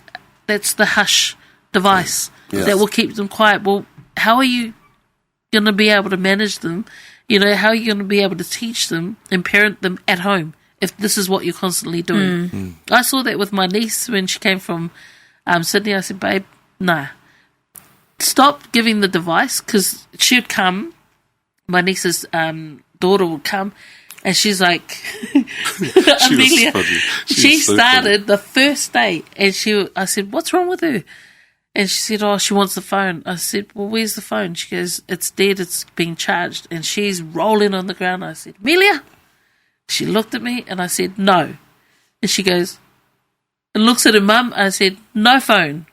that's the hush device that will keep them quiet. Well, how are you going to be able to manage them? How are you going to be able to teach them and parent them at home if this is what you're constantly doing? I saw that with my niece when she came from Sydney. I said, babe, nah. Stop giving the device, because she'd come, my niece's daughter would come, and she's like, Amelia, she started the first day, and I said, what's wrong with her? And she said, oh, she wants the phone. I said, well, where's the phone? She goes, it's dead, it's being charged. And she's rolling on the ground. I said, Amelia. She looked at me, and I said, no. And she goes, and looks at her mum. I said, no phone.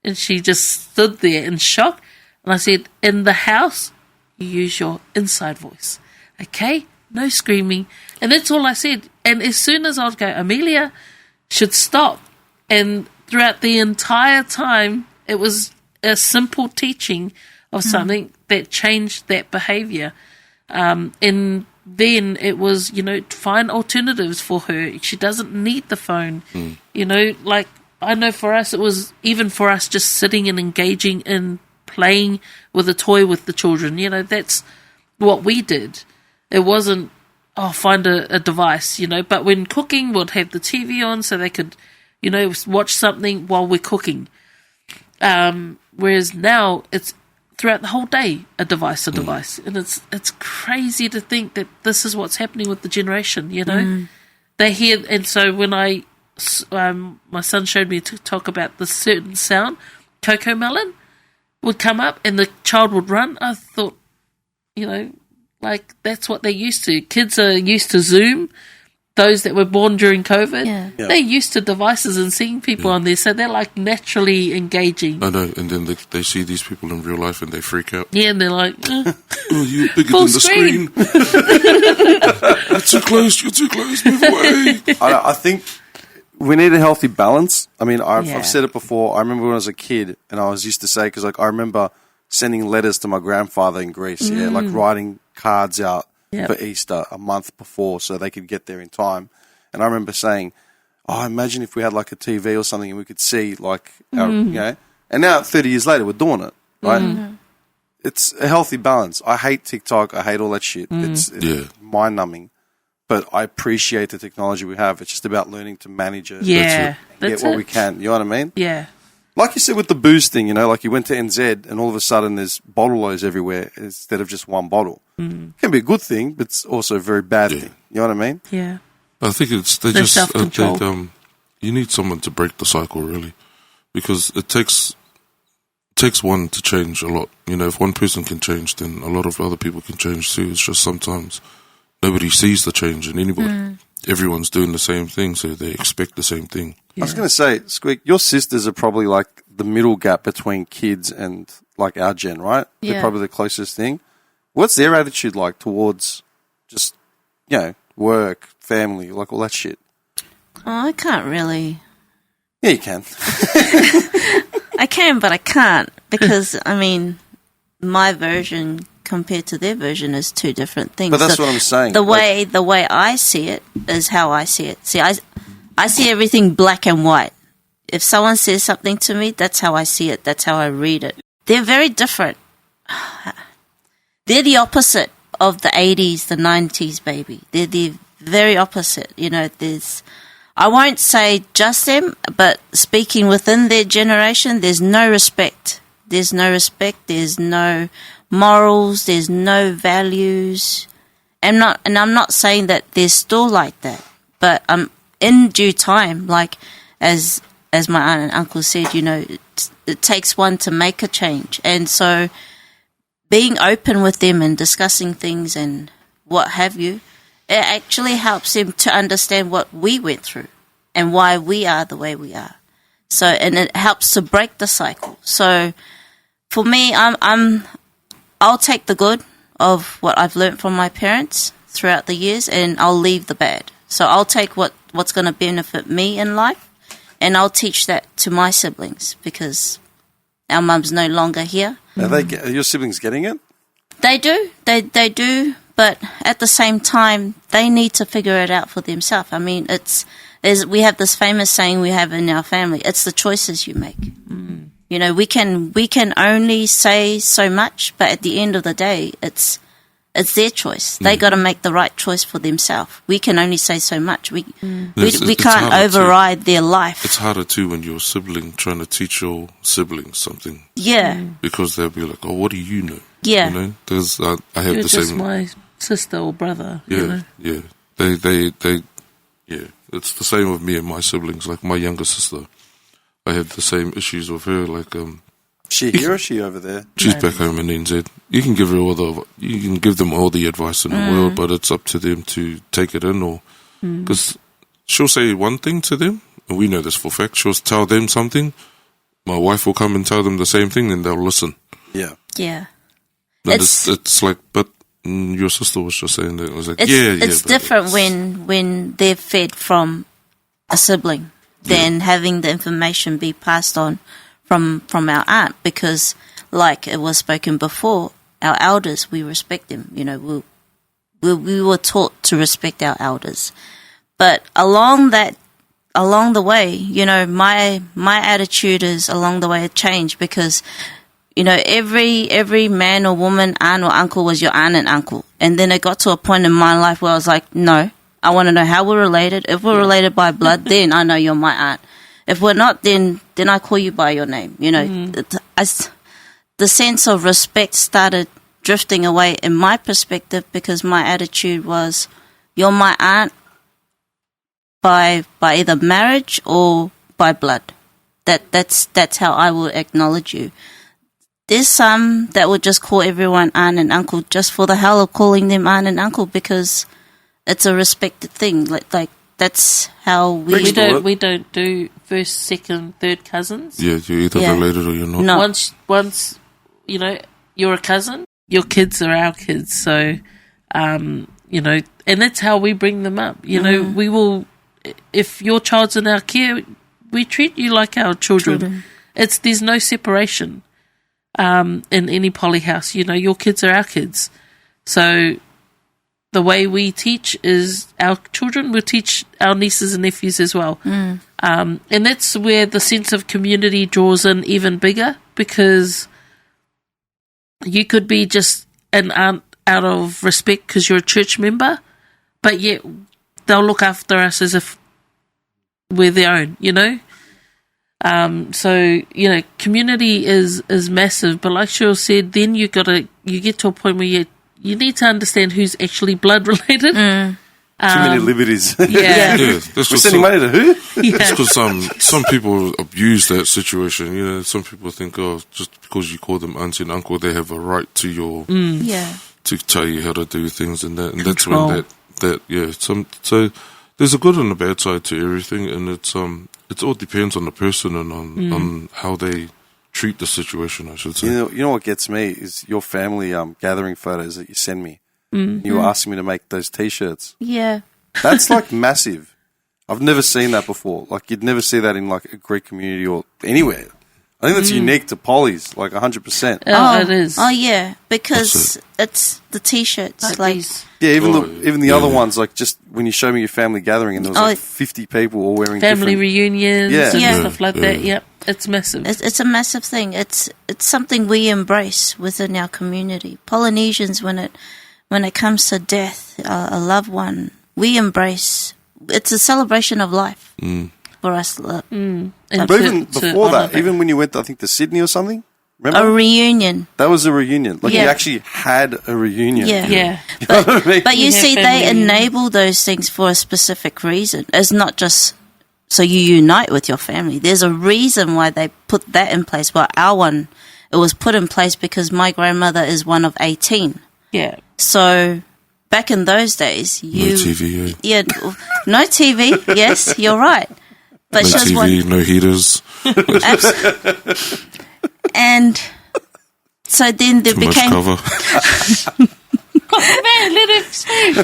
And she just stood there in shock. And I said, in the house, you use your inside voice. Okay? No screaming. And that's all I said. And as soon as I'd go, Amelia should stop. And throughout the entire time, it was a simple teaching of something that changed that behaviour. And then it was, find alternatives for her. She doesn't need the phone. Like, I know for us, it was even for us just sitting and engaging in playing with a toy with the children. You know, that's what we did. It wasn't, find a device, you know. But when cooking, we'd have the TV on so they could, you know, watch something while we're cooking. Whereas now it's throughout the whole day, a device. And it's crazy to think that this is what's happening with the generation, you know. They hear, and so when my son showed me to talk about the certain sound, cocoa melon would come up and the child would run. I thought, you know, like that's what they're used to. Kids are used to Zoom. Those that were born during COVID, they're used to devices and seeing people on there, so they're like naturally engaging. I know, and then they see these people in real life and they freak out. Yeah, and they're like, "Oh, you're bigger than the screen. You're too close. Move away." I think we need a healthy balance. I mean, I've said it before. I remember when I was a kid, and I was used to say, because like I remember sending letters to my grandfather in Greece, like writing cards out for Easter a month before so they could get there in time. And I remember saying, imagine if we had like a TV or something and we could see like, our, you know, and now 30 years later we're doing it, right? It's a healthy balance. I hate TikTok. I hate all that shit. It's mind numbing, but I appreciate the technology we have. It's just about learning to manage it. yeah, Get what we can. You know what I mean? Yeah. Like you said with the booze thing, you know, like you went to NZ and all of a sudden there's bottle-os everywhere instead of just one bottle. It can be a good thing, but it's also a very bad thing. You know what I mean? Yeah. I think They're self-control. You need someone to break the cycle, really, because it takes one to change a lot. You know, if one person can change, then a lot of other people can change too. It's just sometimes nobody sees the change in anybody. Everyone's doing the same thing, so they expect the same thing. I was going to say, Squeak, your sisters are probably like the middle gap between kids and like our gen, right? Yeah. They're probably the closest thing. What's their attitude like towards just, you know, work, family, like all that shit? Oh, I can't really. Yeah, you can. I can, but I can't because, I mean, my version compared to their version is two different things. But that's what I'm saying. The way I see it is how I see it. See, I see everything black and white. If someone says something to me, that's how I see it. That's how I read it. They're very different. They're the opposite of the 80s, the 90s, baby. They're the very opposite. You know, I won't say just them, but speaking within their generation, there's no respect. There's no respect. There's no morals. There's no values. And I'm not saying that they're still like that, but in due time, like as my aunt and uncle said, you know, it takes one to make a change. And so being open with them and discussing things and what have you, it actually helps them to understand what we went through and why we are the way we are. So, and it helps to break the cycle. So for me, I'll take the good of what I've learned from my parents throughout the years and I'll leave the bad. So I'll take what's going to benefit me in life and I'll teach that to my siblings because our mum's no longer here. Are your siblings getting it? They do. They do. But at the same time, they need to figure it out for themselves. I mean, we have this famous saying we have in our family. It's the choices you make. You know, we can only say so much, but at the end of the day, it's their choice. They got to make the right choice for themselves. We can only say so much. We can't override their life. It's harder too when you're a sibling trying to teach your siblings something. Yeah. Because they'll be like, "Oh, what do you know?" Yeah. You know, there's I have You're the just same. my sister or brother. Yeah, You know? yeah. They. Yeah, it's the same with me and my siblings. Like my younger sister, I have the same issues with her. Like She here or she over there? she's back home in NZ. You can give them all the advice in the world, but it's up to them to take it in, or because she'll say one thing to them, and we know this for a fact. She'll tell them something. My wife will come and tell them the same thing, and they'll listen. Yeah. Yeah. And it's like, but your sister was just saying that. It was like, it's different when they're fed from a sibling than having the information be passed on from our aunt, because like it was spoken before, our elders, we respect them. You know, we were taught to respect our elders. But along the way, you know, my attitude is along the way it changed, because you know, every man or woman, aunt or uncle was your aunt and uncle. And then it got to a point in my life where I was like, no, I want to know how we're related. If we're related by blood, then I know you're my aunt. If we're not, then I call you by your name. You know, the sense of respect started drifting away in my perspective because my attitude was, you're my aunt by either marriage or by blood. That's how I will acknowledge you. There's some that would just call everyone aunt and uncle just for the hell of calling them aunt and uncle because it's a respected thing. Like that's how we don't do first, second, third cousins. Yeah, you're either related or you're not. No. Once you know you're a cousin, your kids are our kids. So, you know, and that's how we bring them up. You know, we will. If your child's in our care, we treat you like our children. There's no separation in any poly house. You know, your kids are our kids. So the way we teach is our children will teach our nieces and nephews as well. And that's where the sense of community draws in even bigger because you could be just an aunt out of respect because you're a church member, but yet they'll look after us as if we're their own, you know? So, you know, community is massive, but like Cheryl said, then you get to a point where you need to understand who's actually blood related. Too many liberties. Yeah. We're sending money to who? It's because some people abuse that situation. You know, some people think, oh, just because you call them auntie and uncle, they have a right to your to tell you how to do things and that. And Control. that's when so there's a good and a bad side to everything, and it all depends on the person and on how they treat the situation, I should say. You know what gets me is your family gathering photos that you send me. You were asking me to make those T-shirts. Yeah. That's like massive. I've never seen that before. Like you'd never see that in like a Greek community or anywhere. I think that's unique to polys, like 100%. It is. Oh yeah, because it's the T-shirts. Yeah, even the other ones, like just when you show me your family gathering and there was like 50 people all wearing family different... reunions and stuff like that. Yep, it's massive. It's a massive thing. It's something we embrace within our community. Polynesians, when it comes to death, a loved one, we embrace. It's a celebration of life for us. But even before that, even when you went, I think, to Sydney or something, remember? A reunion. That was a reunion. Like you actually had a reunion. Yeah. You know what I mean? But you see, they enable those things for a specific reason. It's not just so you unite with your family. There's a reason why they put that in place. Well, our one, it was put in place because my grandmother is one of 18. Yeah. So back in those days, no TV, no TV. Yes, you're right. But no she was TV, no heaters. And so then there Too much cover. Man, let it speak.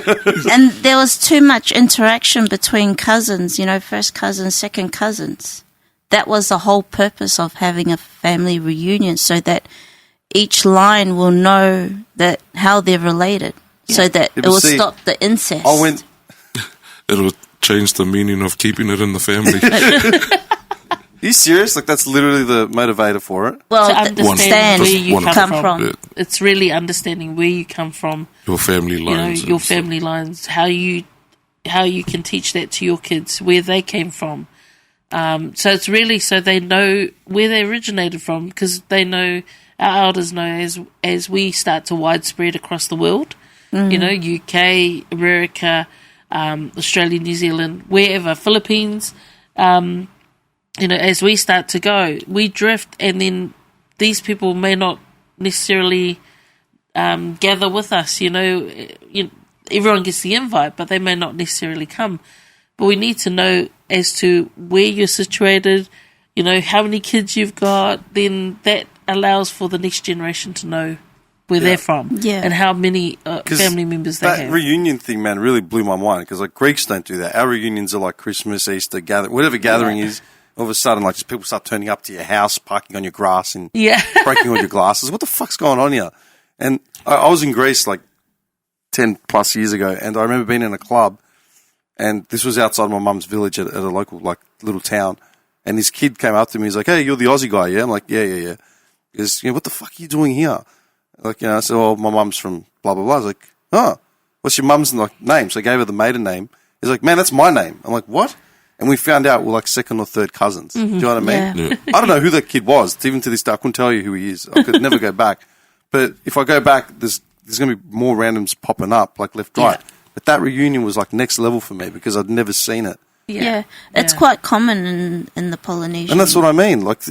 And there was too much interaction between cousins, you know, first cousins, second cousins. That was the whole purpose of having a family reunion, so that each line will know that how they're related, so that it will stop the incest. It'll change the meaning of keeping it in the family. Are you serious? Like that's literally the motivator for it? Well, to understand where you come from. Yeah. It's really understanding where you come from. Your family lines. You know, your family lines. How you can teach that to your kids, where they came from. So it's really so they know where they originated from, because they know, our elders know, as we start to widespread across the world, you know, UK, America, Australia, New Zealand, wherever, Philippines, you know, as we start to go, we drift, and then these people may not necessarily gather with us, you know, everyone gets the invite, but they may not necessarily come. But we need to know as to where you're situated, you know, how many kids you've got, then that allows for the next generation to know where they're from and how many family members they have. That reunion thing, man, really blew my mind, because like Greeks don't do that. Our reunions are like Christmas, Easter, whatever gathering is. All of a sudden, like, just people start turning up to your house, parking on your grass and breaking all your glasses. What the fuck's going on here? And I was in Greece like 10 plus years ago, and I remember being in a club, and this was outside my mum's village at a local like little town, and this kid came up to me. He's like, "Hey, you're the Aussie guy, yeah?" I'm like, "Yeah." He is, what the fuck are you doing here? Like, I said, oh, my mum's from blah, blah, blah. I was like, oh, what's your mum's name? So I gave her the maiden name. He's like, man, that's my name. I'm like, what? And we found out we're like second or third cousins. Do you know what I mean? Yeah. I don't know who that kid was. Even to this day, I couldn't tell you who he is. I could never go back. But if I go back, there's going to be more randoms popping up, like left, right. But that reunion was like next level for me because I'd never seen it. Yeah. It's quite common in the Polynesian. And that's what I mean. Like,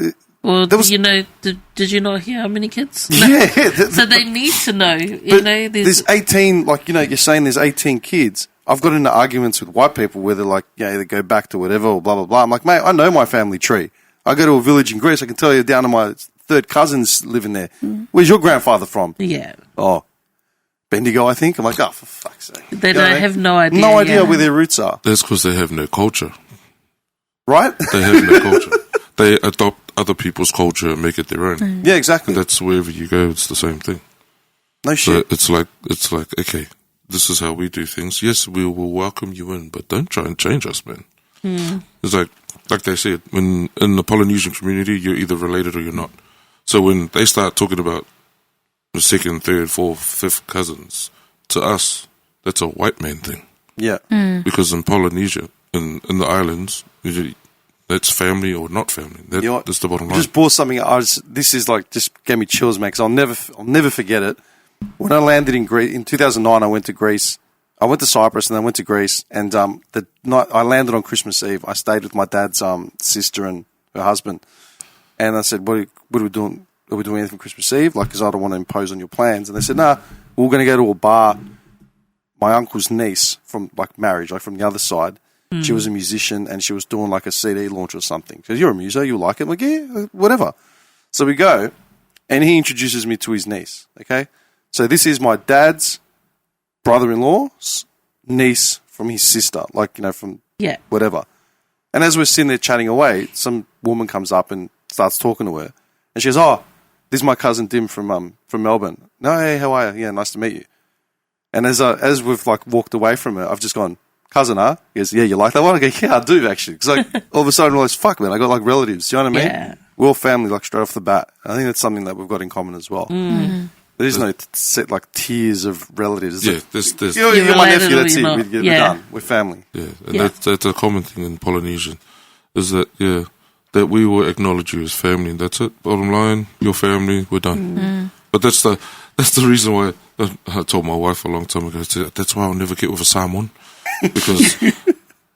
Well, there was- did you not hear how many kids? yeah. So they need to know. But there's 18, like, you're saying there's 18 kids. I've got into arguments with white people where they're like, they go back to whatever or blah, blah, blah. I'm like, mate, I know my family tree. I go to a village in Greece. I can tell you down to my third cousins living there. Where's your grandfather from? Yeah. Oh, Bendigo, I think. I'm like, oh, for fuck's sake. They You know, don't have no idea. No idea where their roots are. That's because they have no culture. Right? They have no culture. They adopt other people's culture and make it their own. Yeah, exactly. And that's wherever you go, it's the same thing. No So shit. it's like, okay, this is how we do things. Yes, we will welcome you in, but don't try and change us, man. It's like they said, when in the Polynesian community, you're either related or you're not. So when they start talking about the second, third, fourth, fifth cousins, to us, that's a white man thing. Yeah. Because in Polynesia, in the islands, that's family or not family. That's the bottom line. Just brought something. This is like just gave me chills, man. Because I'll never forget it. When I landed in Greece in 2009, I went to Greece. I went to Cyprus and then went to Greece. And the night I landed on Christmas Eve, I stayed with my dad's sister and her husband. And I said, "What are we doing? Are we doing anything for Christmas Eve? Like, because I don't want to impose on your plans." And they said, "Nah, we're going to go to a bar." My uncle's niece from like marriage, like from the other side. She was a musician and she was doing like a CD launch or something. Because you're a muso, you like it. I'm like, yeah, whatever. So we go and he introduces me to his niece. Okay. So this is my dad's brother-in-law's niece from his sister, like, from whatever. And as we're sitting there chatting away, some woman comes up and starts talking to her. And she goes, "Oh, this is my cousin Dim from Melbourne." "No, hey, how are you? Yeah, nice to meet you." And as we've like walked away from her, I've just gone, "Cousin, huh?" He goes, "Yeah, you like that one?" I go, "Yeah, I do actually." Because like all of a sudden I realised, fuck, man, I got like relatives. Do you know what I mean? Yeah. We're all family, like straight off the bat. I think that's something that we've got in common as well. There is no set like tiers of relatives. Yeah, there's You're my related nephew. or That's it. you're not. We're Yeah. done. We're family. Yeah, and that's a common thing in Polynesian, is that, that we will acknowledge you as family, and that's it. Bottom line, your family, we're done. But that's the reason why I told my wife a long time ago, that's why I'll never get with a Samoan, because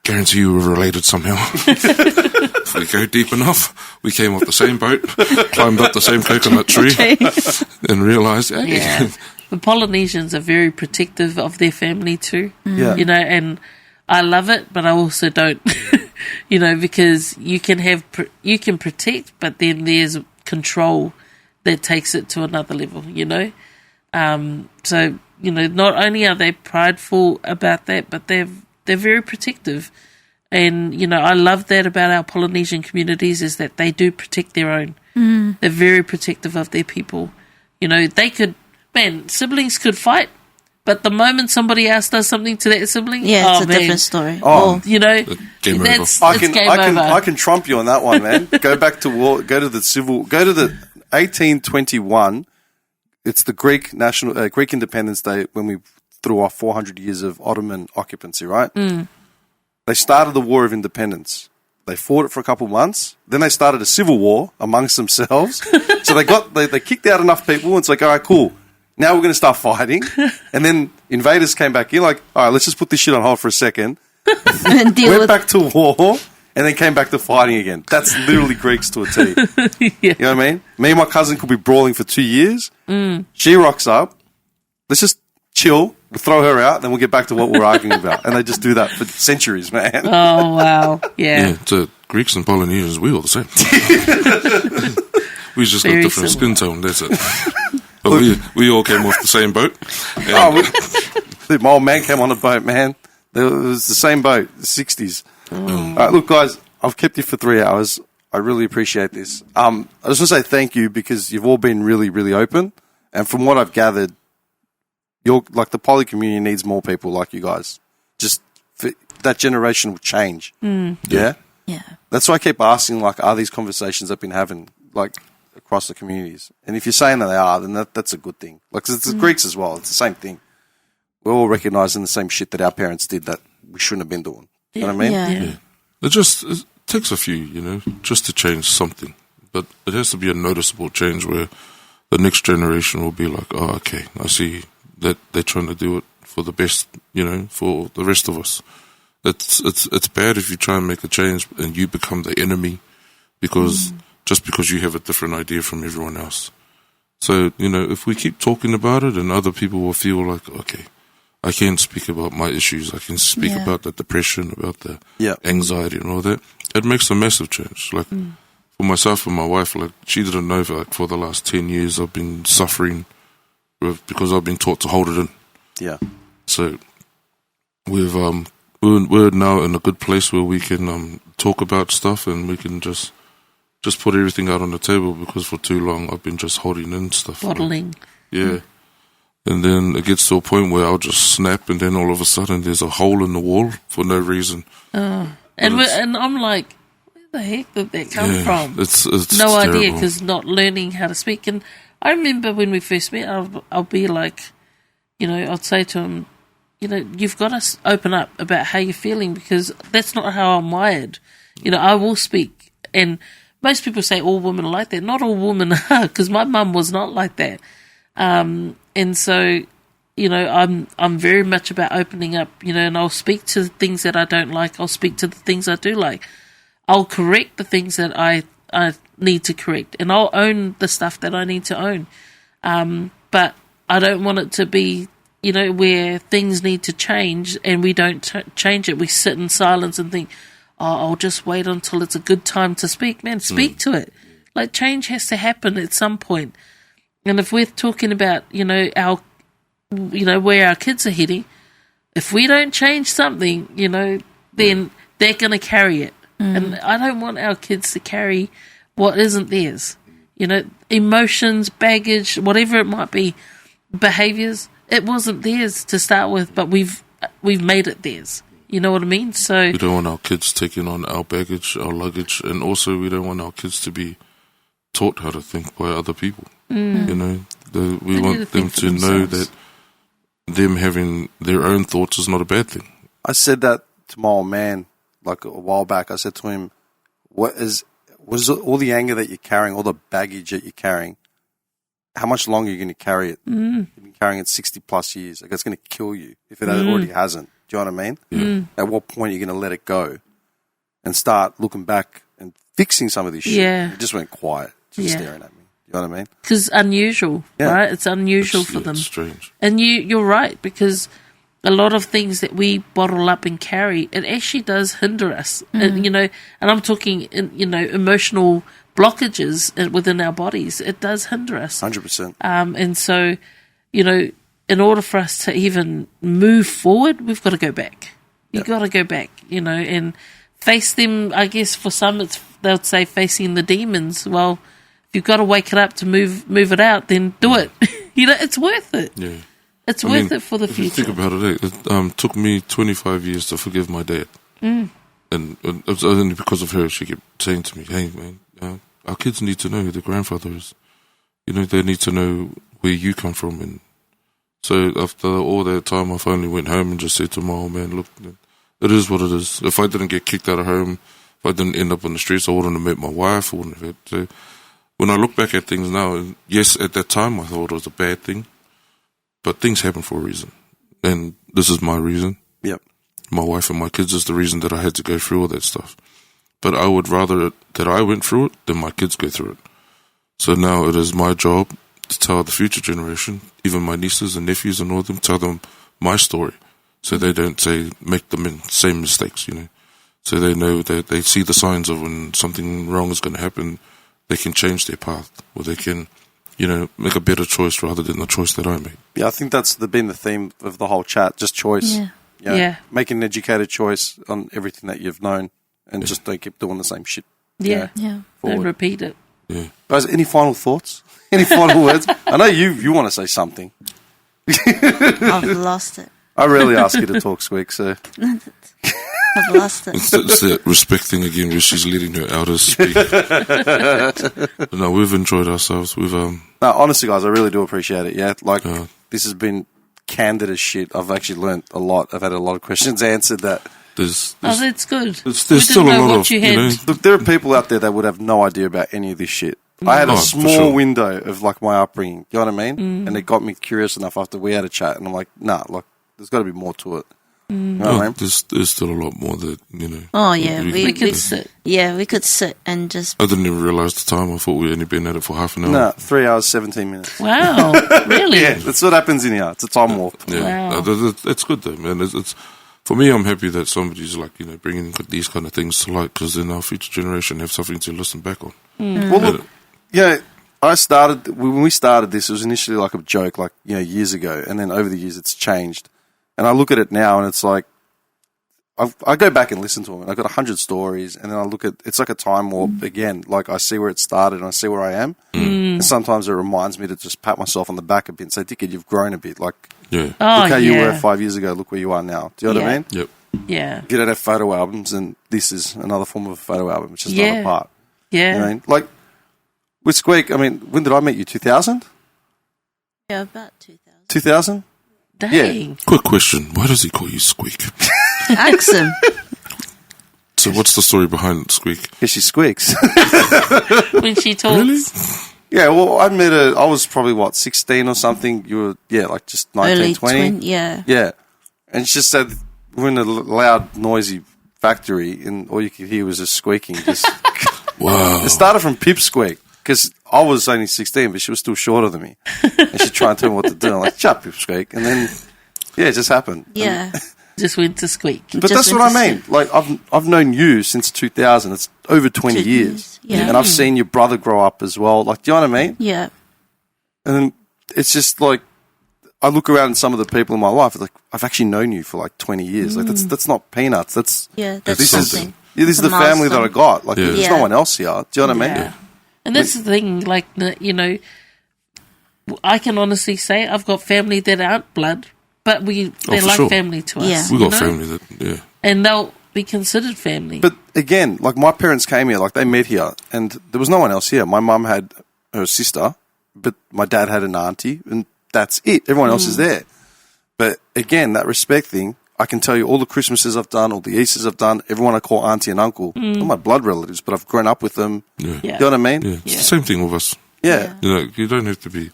guarantee you we're related somehow. If we go deep enough, we came off the same boat, climbed up the same coconut tree, and realised, hey, Yeah. The Polynesians are very protective of their family too. Yeah. And I love it, but I also don't. Because you can protect, but then there's control that takes it to another level. So not only are they prideful about that, but they're very protective. And, I love that about our Polynesian communities, is that they do protect their own. They're very protective of their people. Siblings could fight, but the moment somebody else does something to that sibling, it's a different story. Oh. game over. It's game over. I can trump you on that one, man. Go back to war. Go to the 1821. It's the Greek Greek Independence Day when we threw off 400 years of Ottoman occupancy, right? They started the War of Independence. They fought it for a couple of months. Then they started a civil war amongst themselves. So they kicked out enough people. And it's like, all right, cool. Now we're going to start fighting. And then invaders came back in like, all right, let's just put this shit on hold for a second. Went back to war and then came back to fighting again. That's literally Greeks to a T. You know what I mean? Me and my cousin could be brawling for 2 years. She rocks up. Let's just chill. We'll throw her out, then we'll get back to what we're arguing about. And they just do that for centuries, man. Oh, wow. Yeah. So Greeks and Polynesians, we all the same. We just Very got different similar. skin tone, that's it. But we all came off the same boat. And My old man came on a boat, man. It was the same boat, the 60s. All right, look, guys, I've kept you for 3 hours. I really appreciate this. I just want to say thank you because you've all been really, really open. And from what I've gathered, the poly community needs more people like you guys. Just that generation will change. Yeah? Yeah. That's why I keep asking, are these conversations I've been having, across the communities. And if you're saying that they are, then that's a good thing. Like, 'cause it's the Greeks as well. It's the same thing. We're all recognising the same shit that our parents did that we shouldn't have been doing. You know what I mean? Yeah. It takes a few, just to change something. But it has to be a noticeable change where the next generation will be like, oh, okay, I see that they're trying to do it for the best, for the rest of us. It's bad if you try and make a change and you become the enemy just because you have a different idea from everyone else. So, if we keep talking about it, and other people will feel like, okay, I can speak about my issues, I can speak about the depression, about the anxiety and all that, it makes a massive change. Like, for myself and my wife, like, she didn't know, for the last 10 years I've been suffering because I've been taught to hold it in. Yeah. So, we're now in a good place where we can talk about stuff, and we can just put everything out on the table, because for too long I've been just holding in stuff. Bottling. Yeah. And then it gets to a point where I'll just snap, and then all of a sudden there's a hole in the wall for no reason. Oh. And I'm like, where the heck did that come from? It's no idea, terrible. because not learning how to speak. And I remember when we first met, I'll be like, I'd say to him, you've got to open up about how you're feeling, because that's not how I'm wired. I will speak. And most people say all women are like that. Not all women are, because my mum was not like that. And so, I'm very much about opening up, and I'll speak to the things that I don't like. I'll speak to the things I do like. I'll correct the things that I need to correct, and I'll own the stuff that I need to own. But I don't want it to be, where things need to change and we don't change it. We sit in silence and think, oh, I'll just wait until it's a good time to speak. Man, speak to it. Like, change has to happen at some point. And if we're talking about, our, where our kids are heading, if we don't change something, then they're going to carry it. And I don't want our kids to carry what isn't theirs. Emotions, baggage, whatever it might be, behaviours, it wasn't theirs to start with, but we've made it theirs. You know what I mean? So we don't want our kids taking on our baggage, our luggage, and also we don't want our kids to be taught how to think by other people. We want them to know that them having their own thoughts is not a bad thing. I said that to my old man like a while back. I said to him, what is all the anger that you're carrying, all the baggage that you're carrying, how much longer are you going to carry it? You've been carrying it 60 plus years. Like, it's going to kill you if it already hasn't. Do you know what I mean? Yeah. At what point are you going to let it go and start looking back and fixing some of this shit? Yeah. It just went quiet, just staring at me. You know what I mean? Because unusual, right? It's unusual for them. It's strange. And you're right, because a lot of things that we bottle up and carry, it actually does hinder us. And, and I'm talking, emotional blockages within our bodies. It does hinder us. 100%. And so, in order for us to even move forward, we've got to go back. You've got to go back, and face them. I guess for some, they'll say facing the demons. Well, if you've got to wake it up to move it out, then do it. It's worth it. Yeah. It's worth it for the if future. You think about it, it took me 25 years to forgive my dad. And it was only because of her. She kept saying to me, hey, man, our kids need to know who their grandfather is. They need to know where you come from. And so after all that time, I finally went home and just said to my old man, look, it is what it is. If I didn't get kicked out of home, if I didn't end up on the streets, I wouldn't have met my wife. I wouldn't have had. So when I look back at things now, yes, at that time I thought it was a bad thing, but things happen for a reason. And this is my reason. Yep. My wife and my kids is the reason that I had to go through all that stuff. But I would rather that I went through it than my kids go through it. So now it is my job to tell the future generation, even my nieces and nephews and all of them, tell them my story, so they don't make the same mistakes, So they know that they see the signs of when something wrong is going to happen, they can change their path, or they can, make a better choice rather than the choice that I made. Yeah, I think that's been the theme of the whole chat, just choice. Yeah. Make an educated choice on everything that you've known, and just don't keep doing the same shit. Yeah. Yeah. Don't repeat it. Yeah. Guys, any final thoughts? Any final words? I know you want to say something. I've lost it. I rarely ask you to talk, Squeak, so... I've lost it. It's that respect thing again where she's letting her elders speak. No, we've enjoyed ourselves. No, honestly, guys, I really do appreciate it. Yeah, like this has been candid as shit. I've actually learnt a lot. I've had a lot of questions answered that. That's good. There's still a lot of, you know. Look, there are people out there that would have no idea about any of this shit. I had a small window of like my upbringing. You know what I mean? And it got me curious enough after we had a chat, and I'm like, nah, look, there's got to be more to it. You know what I mean? There's still a lot more that, you know. Oh, yeah. We could sit. Yeah, we could sit and just... I didn't even realise the time. I thought we'd only been at it for half an hour. No, 3 hours, 17 minutes. Wow, really? Yeah, that's what happens in here. It's a time warp. Yeah, Wow. it's good though, man. It's for me, I'm happy that somebody's like, you know, bringing these kind of things to light, because then our future generation have something to listen back on. Well, look, yeah, when we started this, it was initially like a joke, like, you know, years ago, and then over the years it's changed. And I look at it now and it's like, I go back and listen to them, and I've got 100 stories, and then I look at, it's like a time warp again. Like, I see where it started and I see where I am. And sometimes it reminds me to just pat myself on the back a bit and say, dickhead, you've grown a bit. Like, Yeah. Oh, look how you yeah. were 5 years ago, look where you are now. Do you know what I mean? Yep. Yeah. You don't have photo albums, and this is another form of a photo album. It's just another part. Yeah. You know what I mean? Like, with Squeak, I mean, when did I meet you? 2000? Yeah, about 2000. 2000? Dang. Quick question: why does he call you Squeak? Ask him. So what's the story behind Squeak? Yeah, she squeaks. When she talks. Really? Yeah, well, I met her, I was probably, 16 or something? You were, like, just 19, Early 20? Yeah. Yeah. And she just said, we're in a loud, noisy factory, and all you could hear was just squeaking. Just Wow. It started from Pip Squeak, because I was only 16, but she was still shorter than me. And she'd try and tell me what to do. I'm like, shut up, Pip Squeak. And then, yeah, it just happened. Yeah. Just went to squeak. But Just that's what went I to mean. Like, I've known you since 2000. It's over 20 years. Yeah. And I've seen your brother grow up as well. Like, do you know what I mean? Yeah. And then it's just like, I look around at some of the people in my life, like, I've actually known you for like 20 years. Like, that's not peanuts. That's That's this something. this is It's a the family that I milestone. got. Like, Yeah. there's Yeah. no one else here. Do you know what I mean? Yeah. And that's the thing, like, you know, I can honestly say I've got family that aren't blood, but they're for like sure. family to us. Yeah. We you got know? family that, yeah. And they'll be considered family. But again, like, my parents came here, like, they met here, and there was no one else here. My mum had her sister, but my dad had an auntie, and that's it. Everyone else is there. But again, that respect thing, I can tell you all the Christmases I've done, all the Easters I've done, everyone I call auntie and uncle, not my blood relatives, but I've grown up with them. Yeah. Yeah. You know what I mean? Yeah. It's the same thing with us. Yeah. You know, you don't have to be.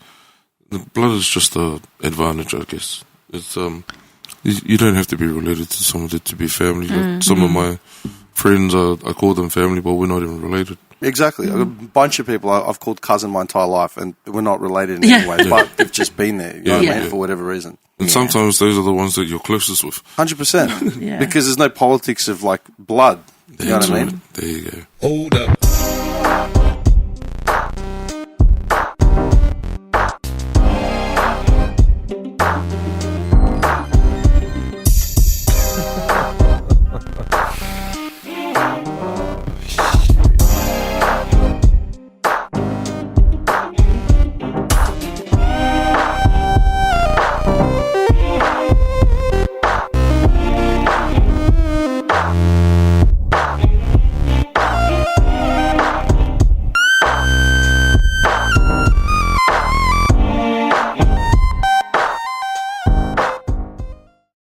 The blood is just a advantage, I guess. It's you don't have to be related to somebody to be family. Like some of my friends, I call them family, but we're not even related. Exactly. I've got a bunch of people I've called cousin my entire life, and we're not related in any way, but they've just been there, you know what I mean, for whatever reason. And sometimes those are the ones that you're closest with. 100%. Yeah. Because there's no politics of, like, blood. You know what I mean? There you go. Hold up.